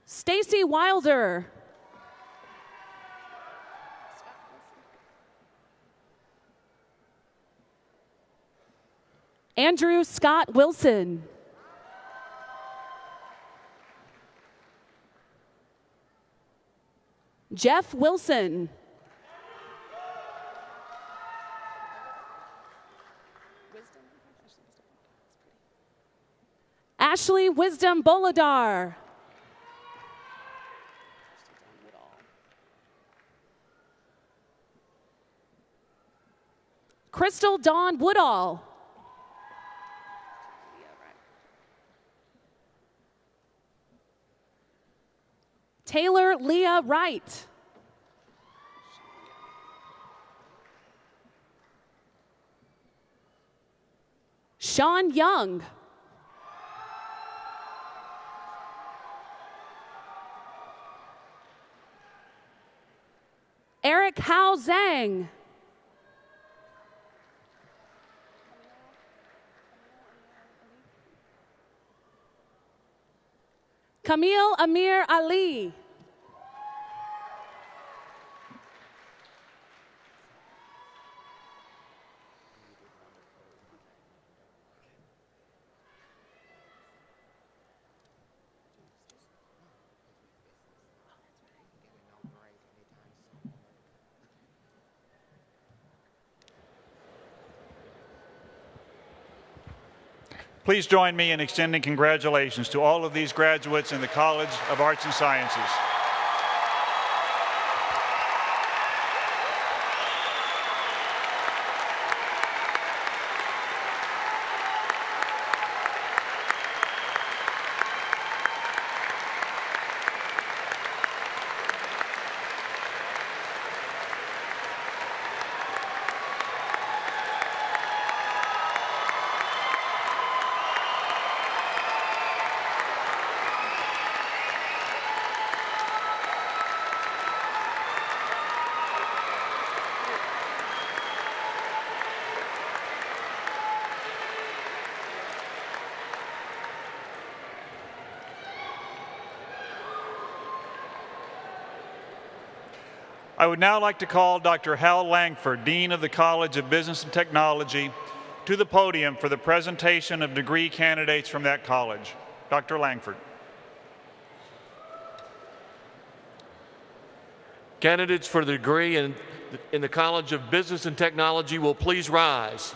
Stacy Wilder. Andrew Scott Wilson. Jeff Wilson. Ashley Wisdom Boladar. Crystal Dawn Woodall. Taylor Leah Wright. Sean Young. Eric Hao Zhang. Camille Amir Ali.
Please join me in extending congratulations to all of these graduates in the College of Arts and Sciences. I would now like to call Dr. Hal Langford, Dean of the College of Business and Technology, to the podium for the presentation of degree candidates from that college. Dr. Langford.
Candidates for the degree in the College of Business and Technology will please rise.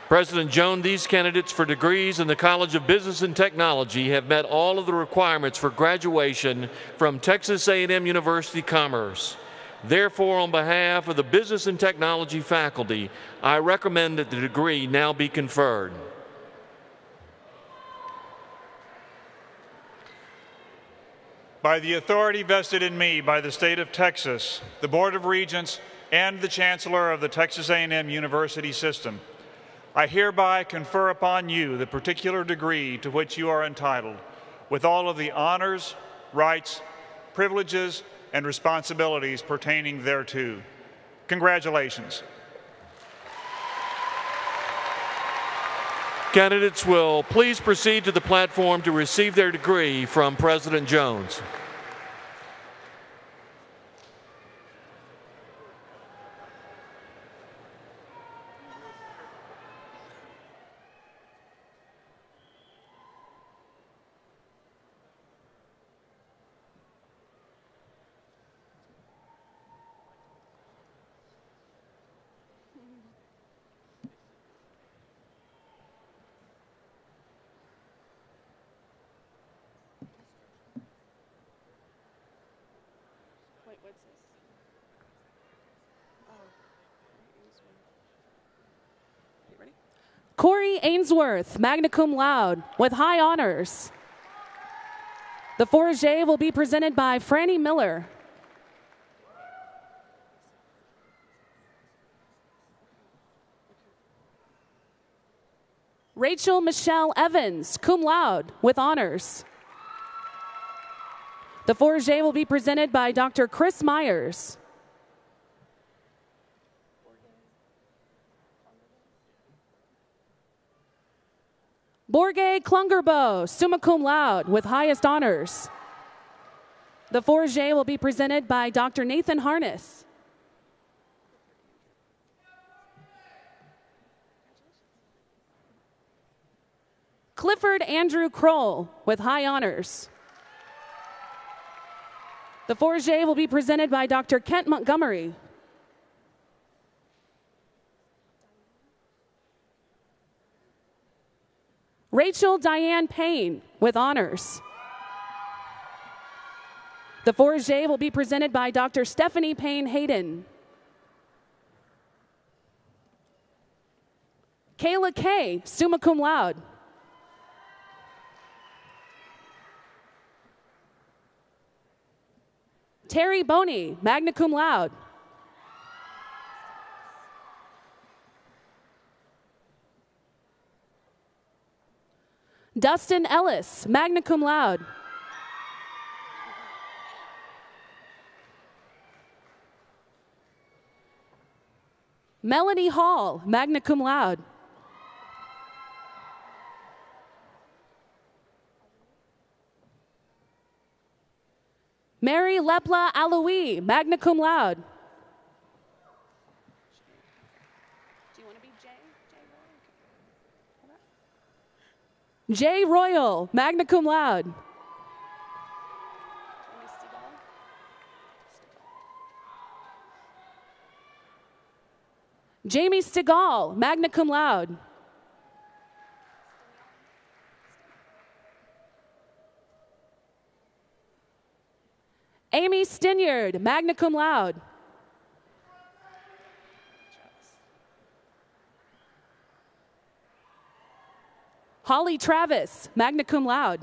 President Jones, these candidates for degrees in the College of Business and Technology have met all of the requirements for graduation from Texas A&M University Commerce. Therefore, on behalf of the Business and Technology faculty, I recommend that the degree now be conferred.
By the authority vested in me by the state of Texas, the Board of Regents, and the Chancellor of the Texas A&M University System, I hereby confer upon you the particular degree to which you are entitled, with all of the honors, rights, privileges, and responsibilities pertaining thereto. Congratulations.
Candidates will please proceed to the platform to receive their degree from President Jones.
Corey Ainsworth, magna cum laude, with high honors. The forage will be presented by Franny Miller. Rachel Michelle Evans, cum laude, with honors. The Forget will be presented by Dr. Chris Myers. Borge Klungerbo, summa cum laude, with highest honors. The Forget will be presented by Dr. Nathan Harness. Clifford Andrew Kroll, with high honors. The Forget will be presented by Dr. Kent Montgomery. Rachel Diane Payne, with honors. The Forget will be presented by Dr. Stephanie Payne Hayden. Kayla Kay, summa cum laude. Terry Boney, magna cum laude. Dustin Ellis, magna cum laude. Melanie Hall, magna cum laude. Mary Lepla Aloui, magna cum laude. Do you want to be Jay? Jay Royal, magna cum laude. Jamie Stigall, magna cum laude. Amy Stinyard, magna cum laude. Holly Travis, magna cum laude.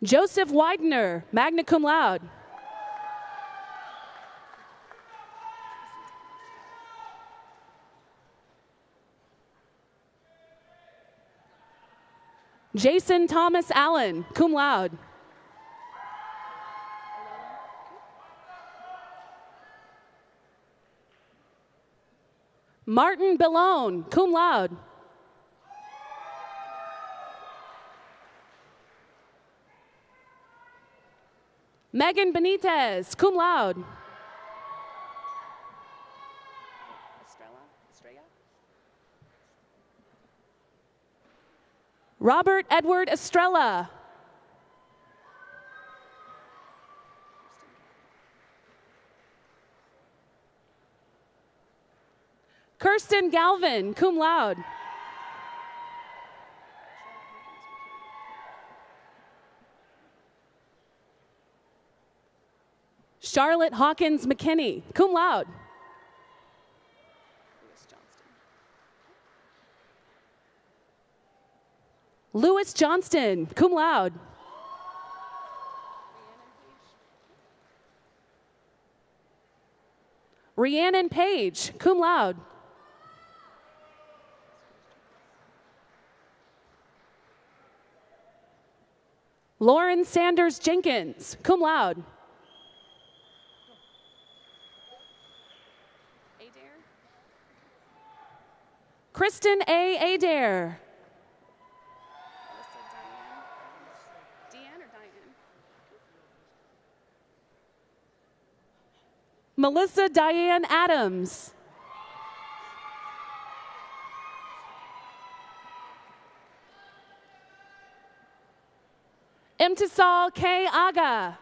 Joseph Widener, magna cum laude. Jason Thomas Allen, cum laude. Martin Bellone, cum laude. Megan Benitez, cum laude. Robert Edward Estrella. Kirsten Galvin, cum laude. Charlotte Hawkins McKinney, cum laude. Lewis Johnston, cum laude. Rhiannon Page, cum laude. Lauren Sanders Jenkins, cum laude. Kristen A. Adair. Melissa Diane Adams. Imtisal K. Aga.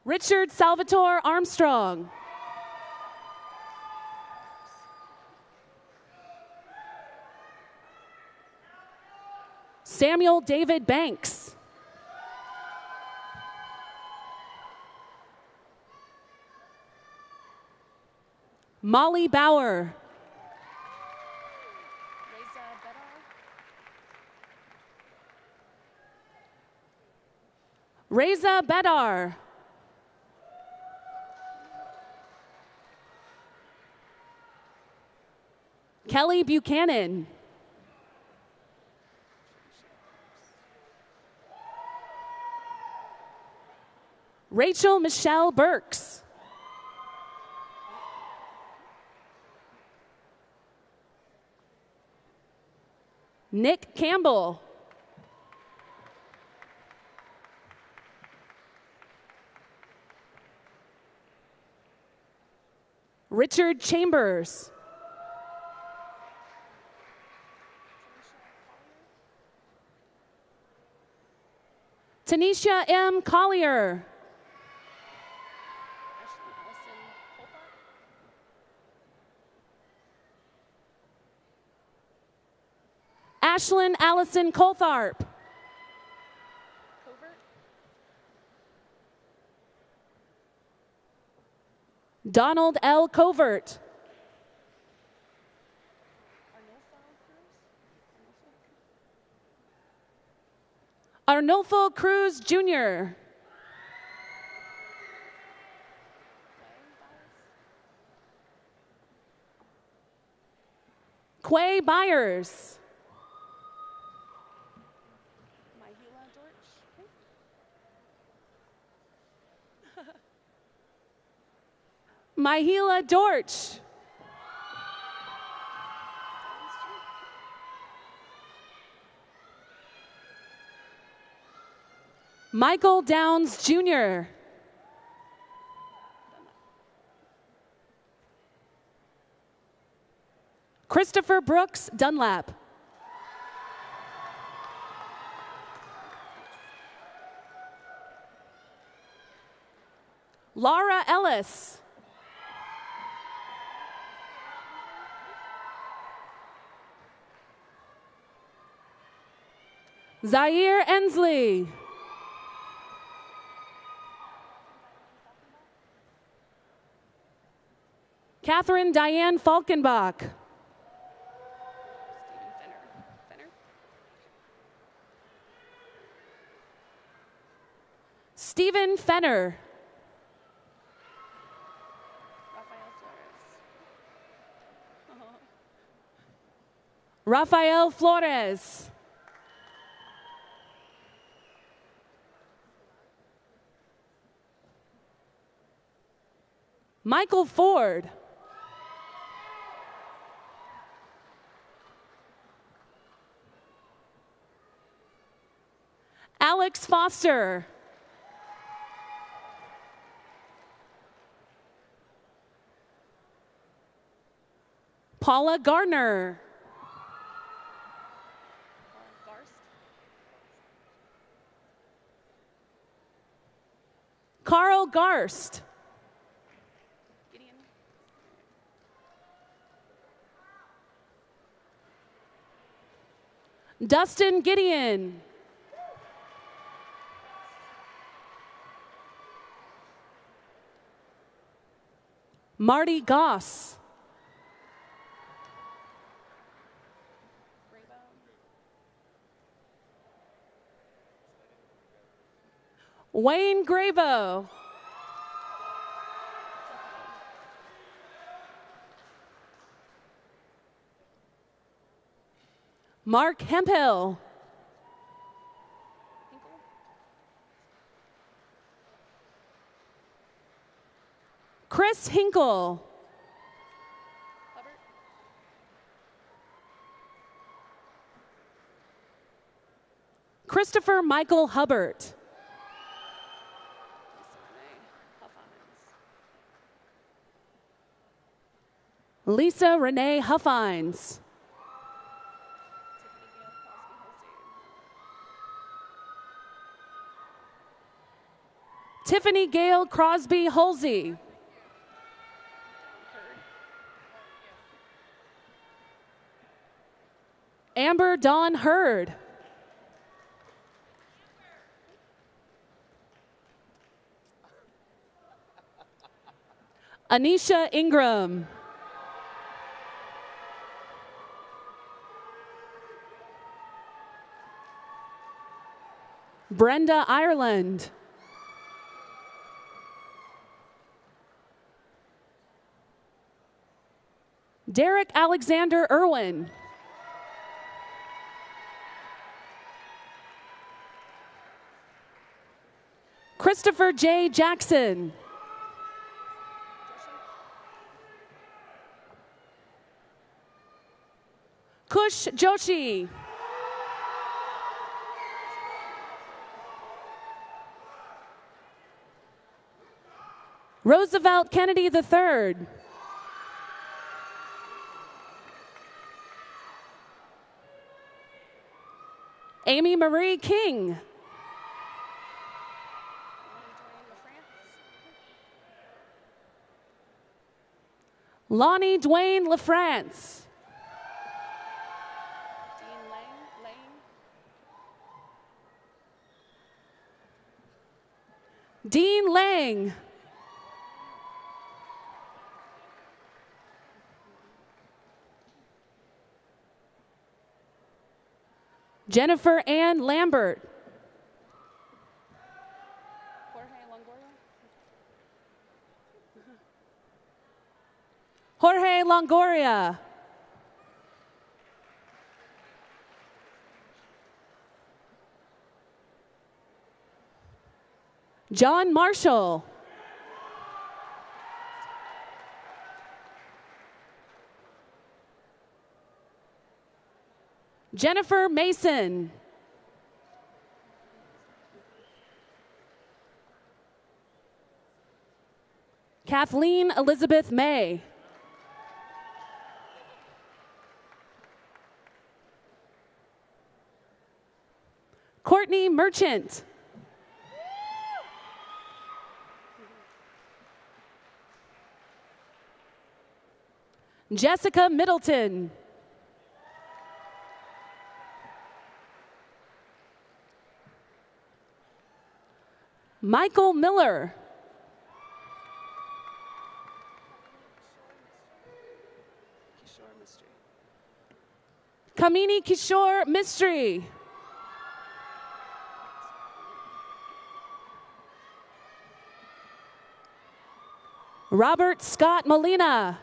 Richard Salvatore Armstrong. Samuel David Banks. Molly Bauer. Reza Bedar. Kelly Buchanan. Rachel Michelle Burks. Nick Campbell. Richard Chambers. Tanisha M. Collier. Ashlyn Allison Coltharp. Donald L. Covert. Arnulfo Cruz Jr. Quay Byers. Mahila Dorch. Michael Downs Jr. Christopher Brooks Dunlap. Laura Ellis. Zaire Ensley. Catherine Diane Falkenbach. Stephen Fenner. Rafael Flores. Michael Ford. Alex Foster. Paula Gardner. Carl Garst. Dustin Gideon. Marty Goss. Wayne Gravo. Mark Hemphill. Chris Hinkle. Christopher Michael Hubbard. Lisa Renee Huffines. Tiffany Gale Crosby Holsey. Amber Dawn Hurd. Anisha Ingram. Brenda Ireland. Derek Alexander Irwin. Christopher J. Jackson. Kush Joshi. Roosevelt Kennedy III. Amy Marie King. Lonnie Dwayne LaFrance. Dean Lang. Jennifer Ann Lambert. Jorge Longoria. John Marshall. Jennifer Mason. Kathleen Elizabeth May. Courtney Merchant. Jessica Middleton. Michael Miller. Kamini Kishore Mystery. Robert Scott Molina.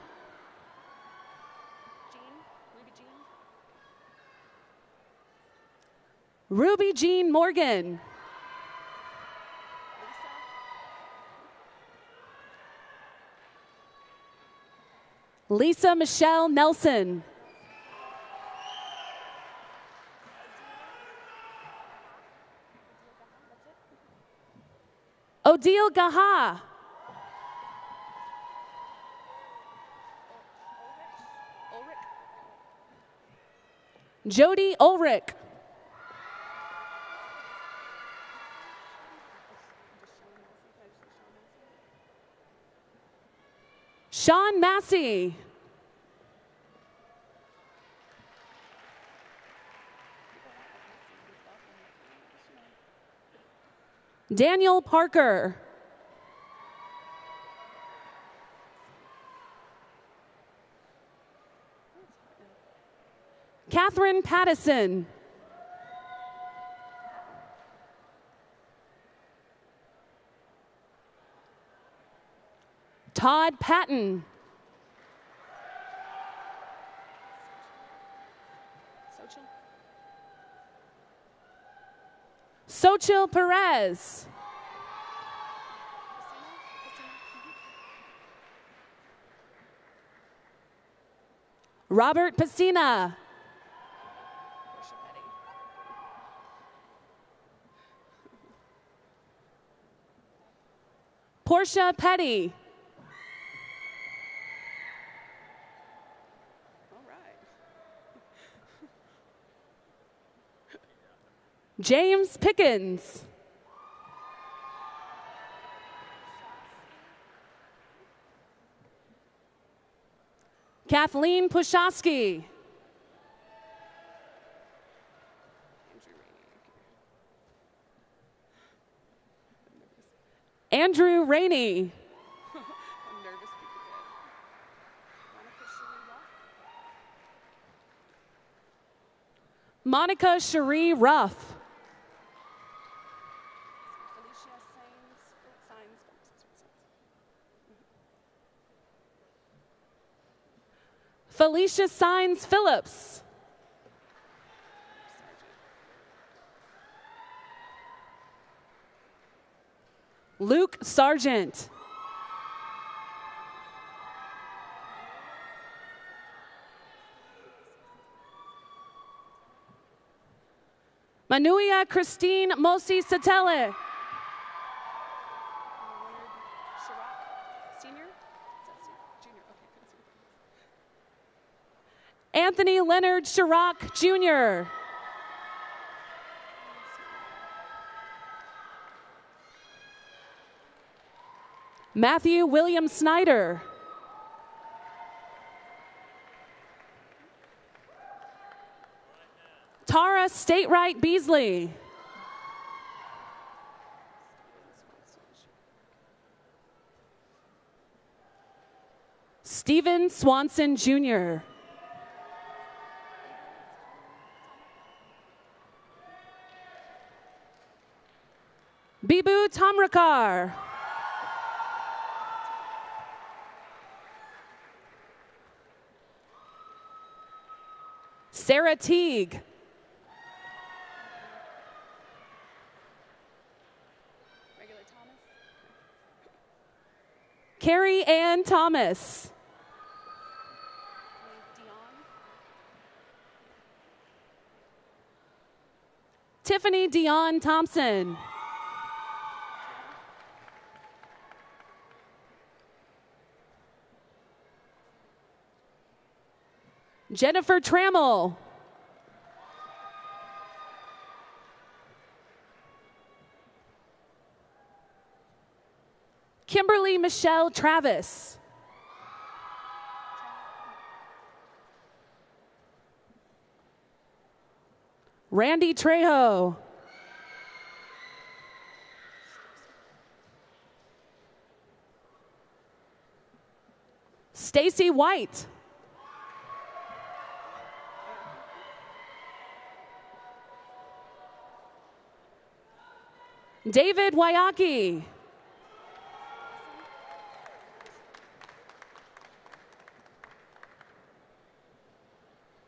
Ruby Jean Morgan. Lisa Michelle Nelson. Odile Gaha. Jody Ulrich. Sean Massey. Daniel Parker. Catherine Pattison. Todd Patton. Xochitl Perez. Robert Pacina. Portia Petty. James Pickens. Kathleen Pushosky. Andrew Rainey. Monica Cherie Ruff. Felicia Sines Phillips. Luke Sargent. Manuia Christine Mosi Satele. Anthony Leonard Chirac, Jr. Matthew William Snyder. Tara Statewright Beasley. Stephen Swanson, Jr. Bibu Tamrakar. Sarah Teague. Carrie Ann Thomas. Tiffany Dion Thompson. Jennifer Trammell. Kimberly Michelle Travis. Randy Trejo. Stacy White. David Wayaki.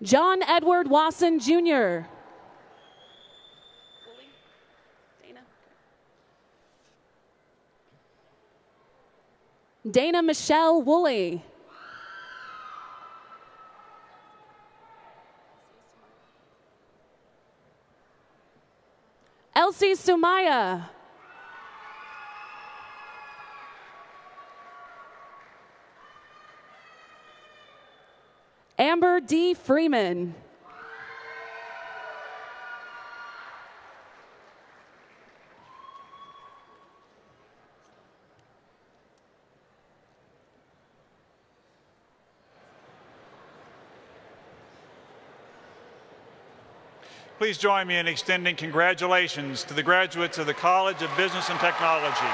John Edward Wasson, Jr. Dana Michelle Woolley. Elsie Sumaya. Amber D. Freeman.
Please join me in extending congratulations to the graduates of the College of Business and Technology.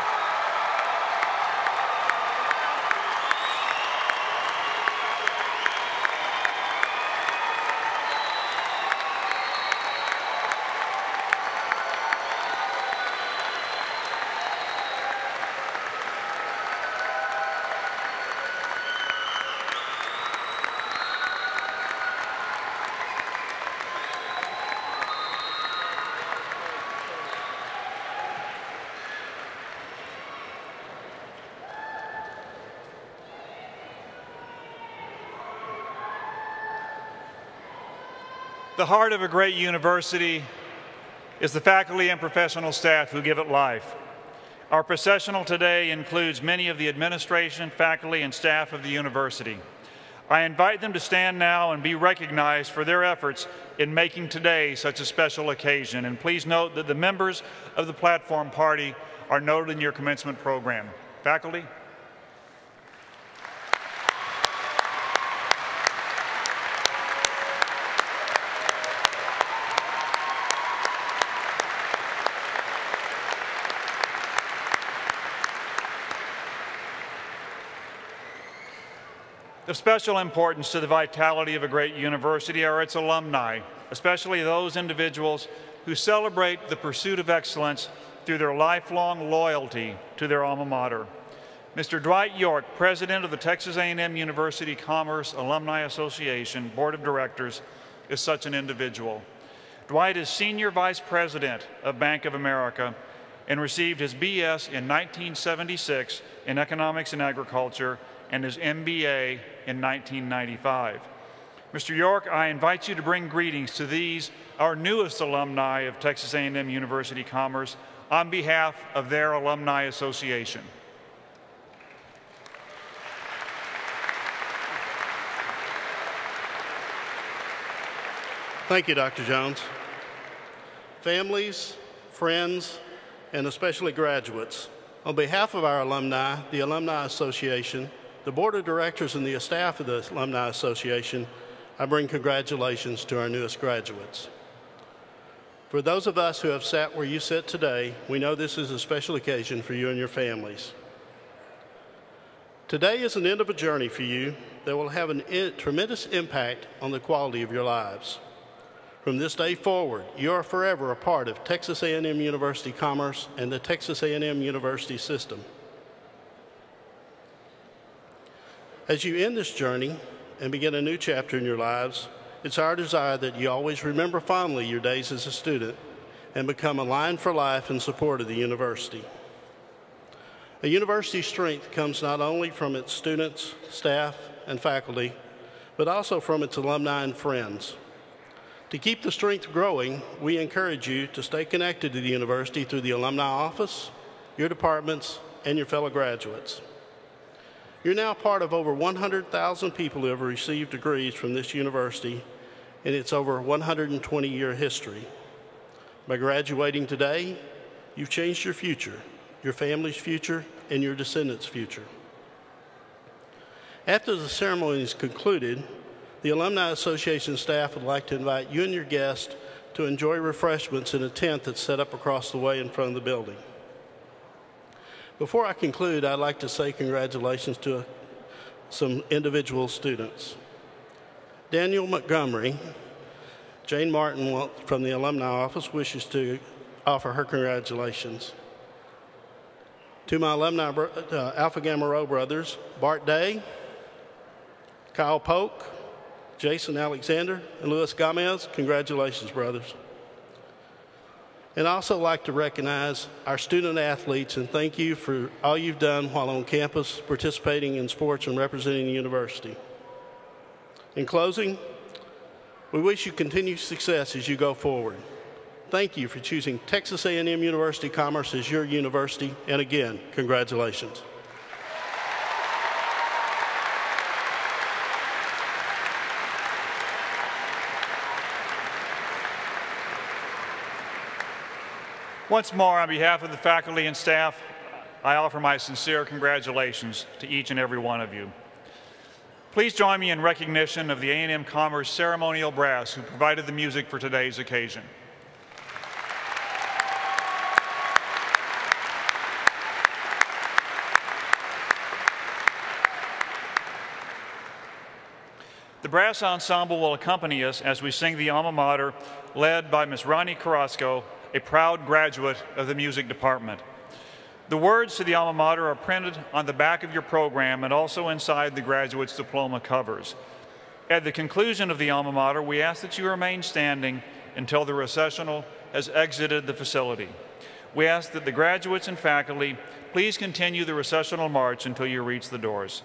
The heart of a great university is the faculty and professional staff who give it life. Our processional today includes many of the administration, faculty, and staff of the university. I invite them to stand now and be recognized for their efforts in making today such a special occasion. And please note that the members of the platform party are noted in your commencement program. Faculty. Of special importance to the vitality of a great university are its alumni, especially those individuals who celebrate the pursuit of excellence through their lifelong loyalty to their alma mater. Mr. Dwight York, President of the Texas A&M University Commerce Alumni Association Board of Directors, is such an individual. Dwight is Senior Vice President of Bank of America and received his BS in 1976 in Economics and Agriculture and his MBA in 1995. Mr. York, I invite you to bring greetings to these, our newest alumni of Texas A&M University Commerce, on behalf of their Alumni Association.
Thank you, Dr. Jones. Families, friends, and especially graduates, on behalf of our alumni, the Alumni Association, the Board of Directors, and the staff of the Alumni Association, I bring congratulations to our newest graduates. For those of us who have sat where you sit today, we know this is a special occasion for you and your families. Today is an end of a journey for you that will have a tremendous impact on the quality of your lives. From this day forward, you are forever a part of Texas A&M University Commerce and the Texas A&M University system. As you end this journey and begin a new chapter in your lives, it's our desire that you always remember fondly your days as a student and become aligned for life in support of the university. A university's strength comes not only from its students, staff, and faculty, but also from its alumni and friends. To keep the strength growing, we encourage you to stay connected to the university through the alumni office, your departments, and your fellow graduates. You're now part of over 100,000 people who have received degrees from this university in its over 120-year history. By graduating today, you've changed your future, your family's future, and your descendants' future. After the ceremony is concluded, the Alumni Association staff would like to invite you and your guests to enjoy refreshments in a tent that's set up across the way in front of the building. Before I conclude, I'd like to say congratulations to some individual students. Daniel Montgomery, Jane Martin from the Alumni Office wishes to offer her congratulations. To my alumni Alpha Gamma Rho brothers, Bart Day, Kyle Polk, Jason Alexander, and Luis Gomez, congratulations, brothers. And I'd also like to recognize our student athletes and thank you for all you've done while on campus, participating in sports and representing the university. In closing, we wish you continued success as you go forward. Thank you for choosing Texas A&M University Commerce as your university, and again, congratulations.
Once more, on behalf of the faculty and staff, I offer my sincere congratulations to each and every one of you. Please join me in recognition of the A&M Commerce ceremonial brass who provided the music for today's occasion. The brass ensemble will accompany us as we sing the alma mater, led by Ms. Ronnie Carrasco, a proud graduate of the music department. The words to the alma mater are printed on the back of your program and also inside the graduate's diploma covers. At the conclusion of the alma mater, we ask that you remain standing until the recessional has exited the facility. We ask that the graduates and faculty please continue the recessional march until you reach the doors.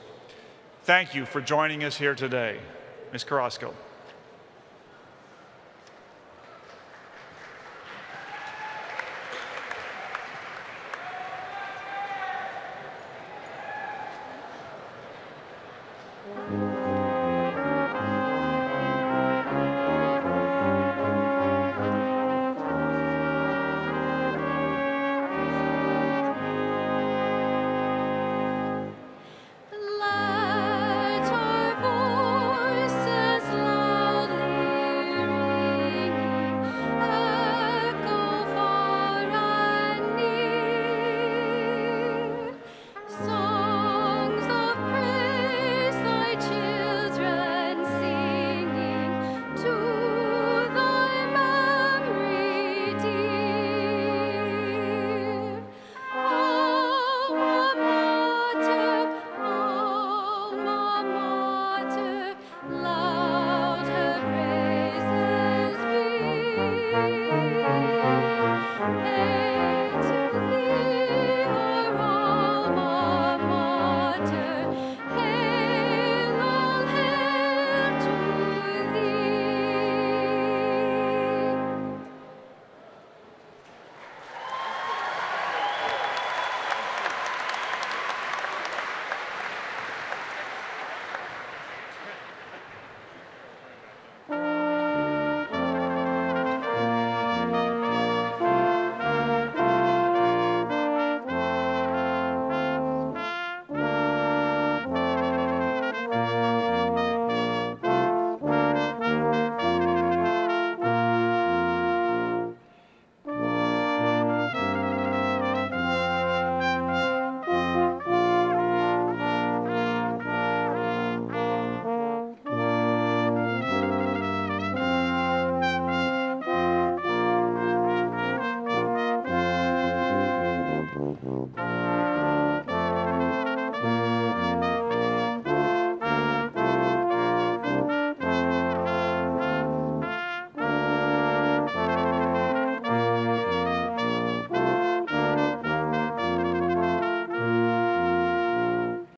Thank you for joining us here today. Ms. Carrasco.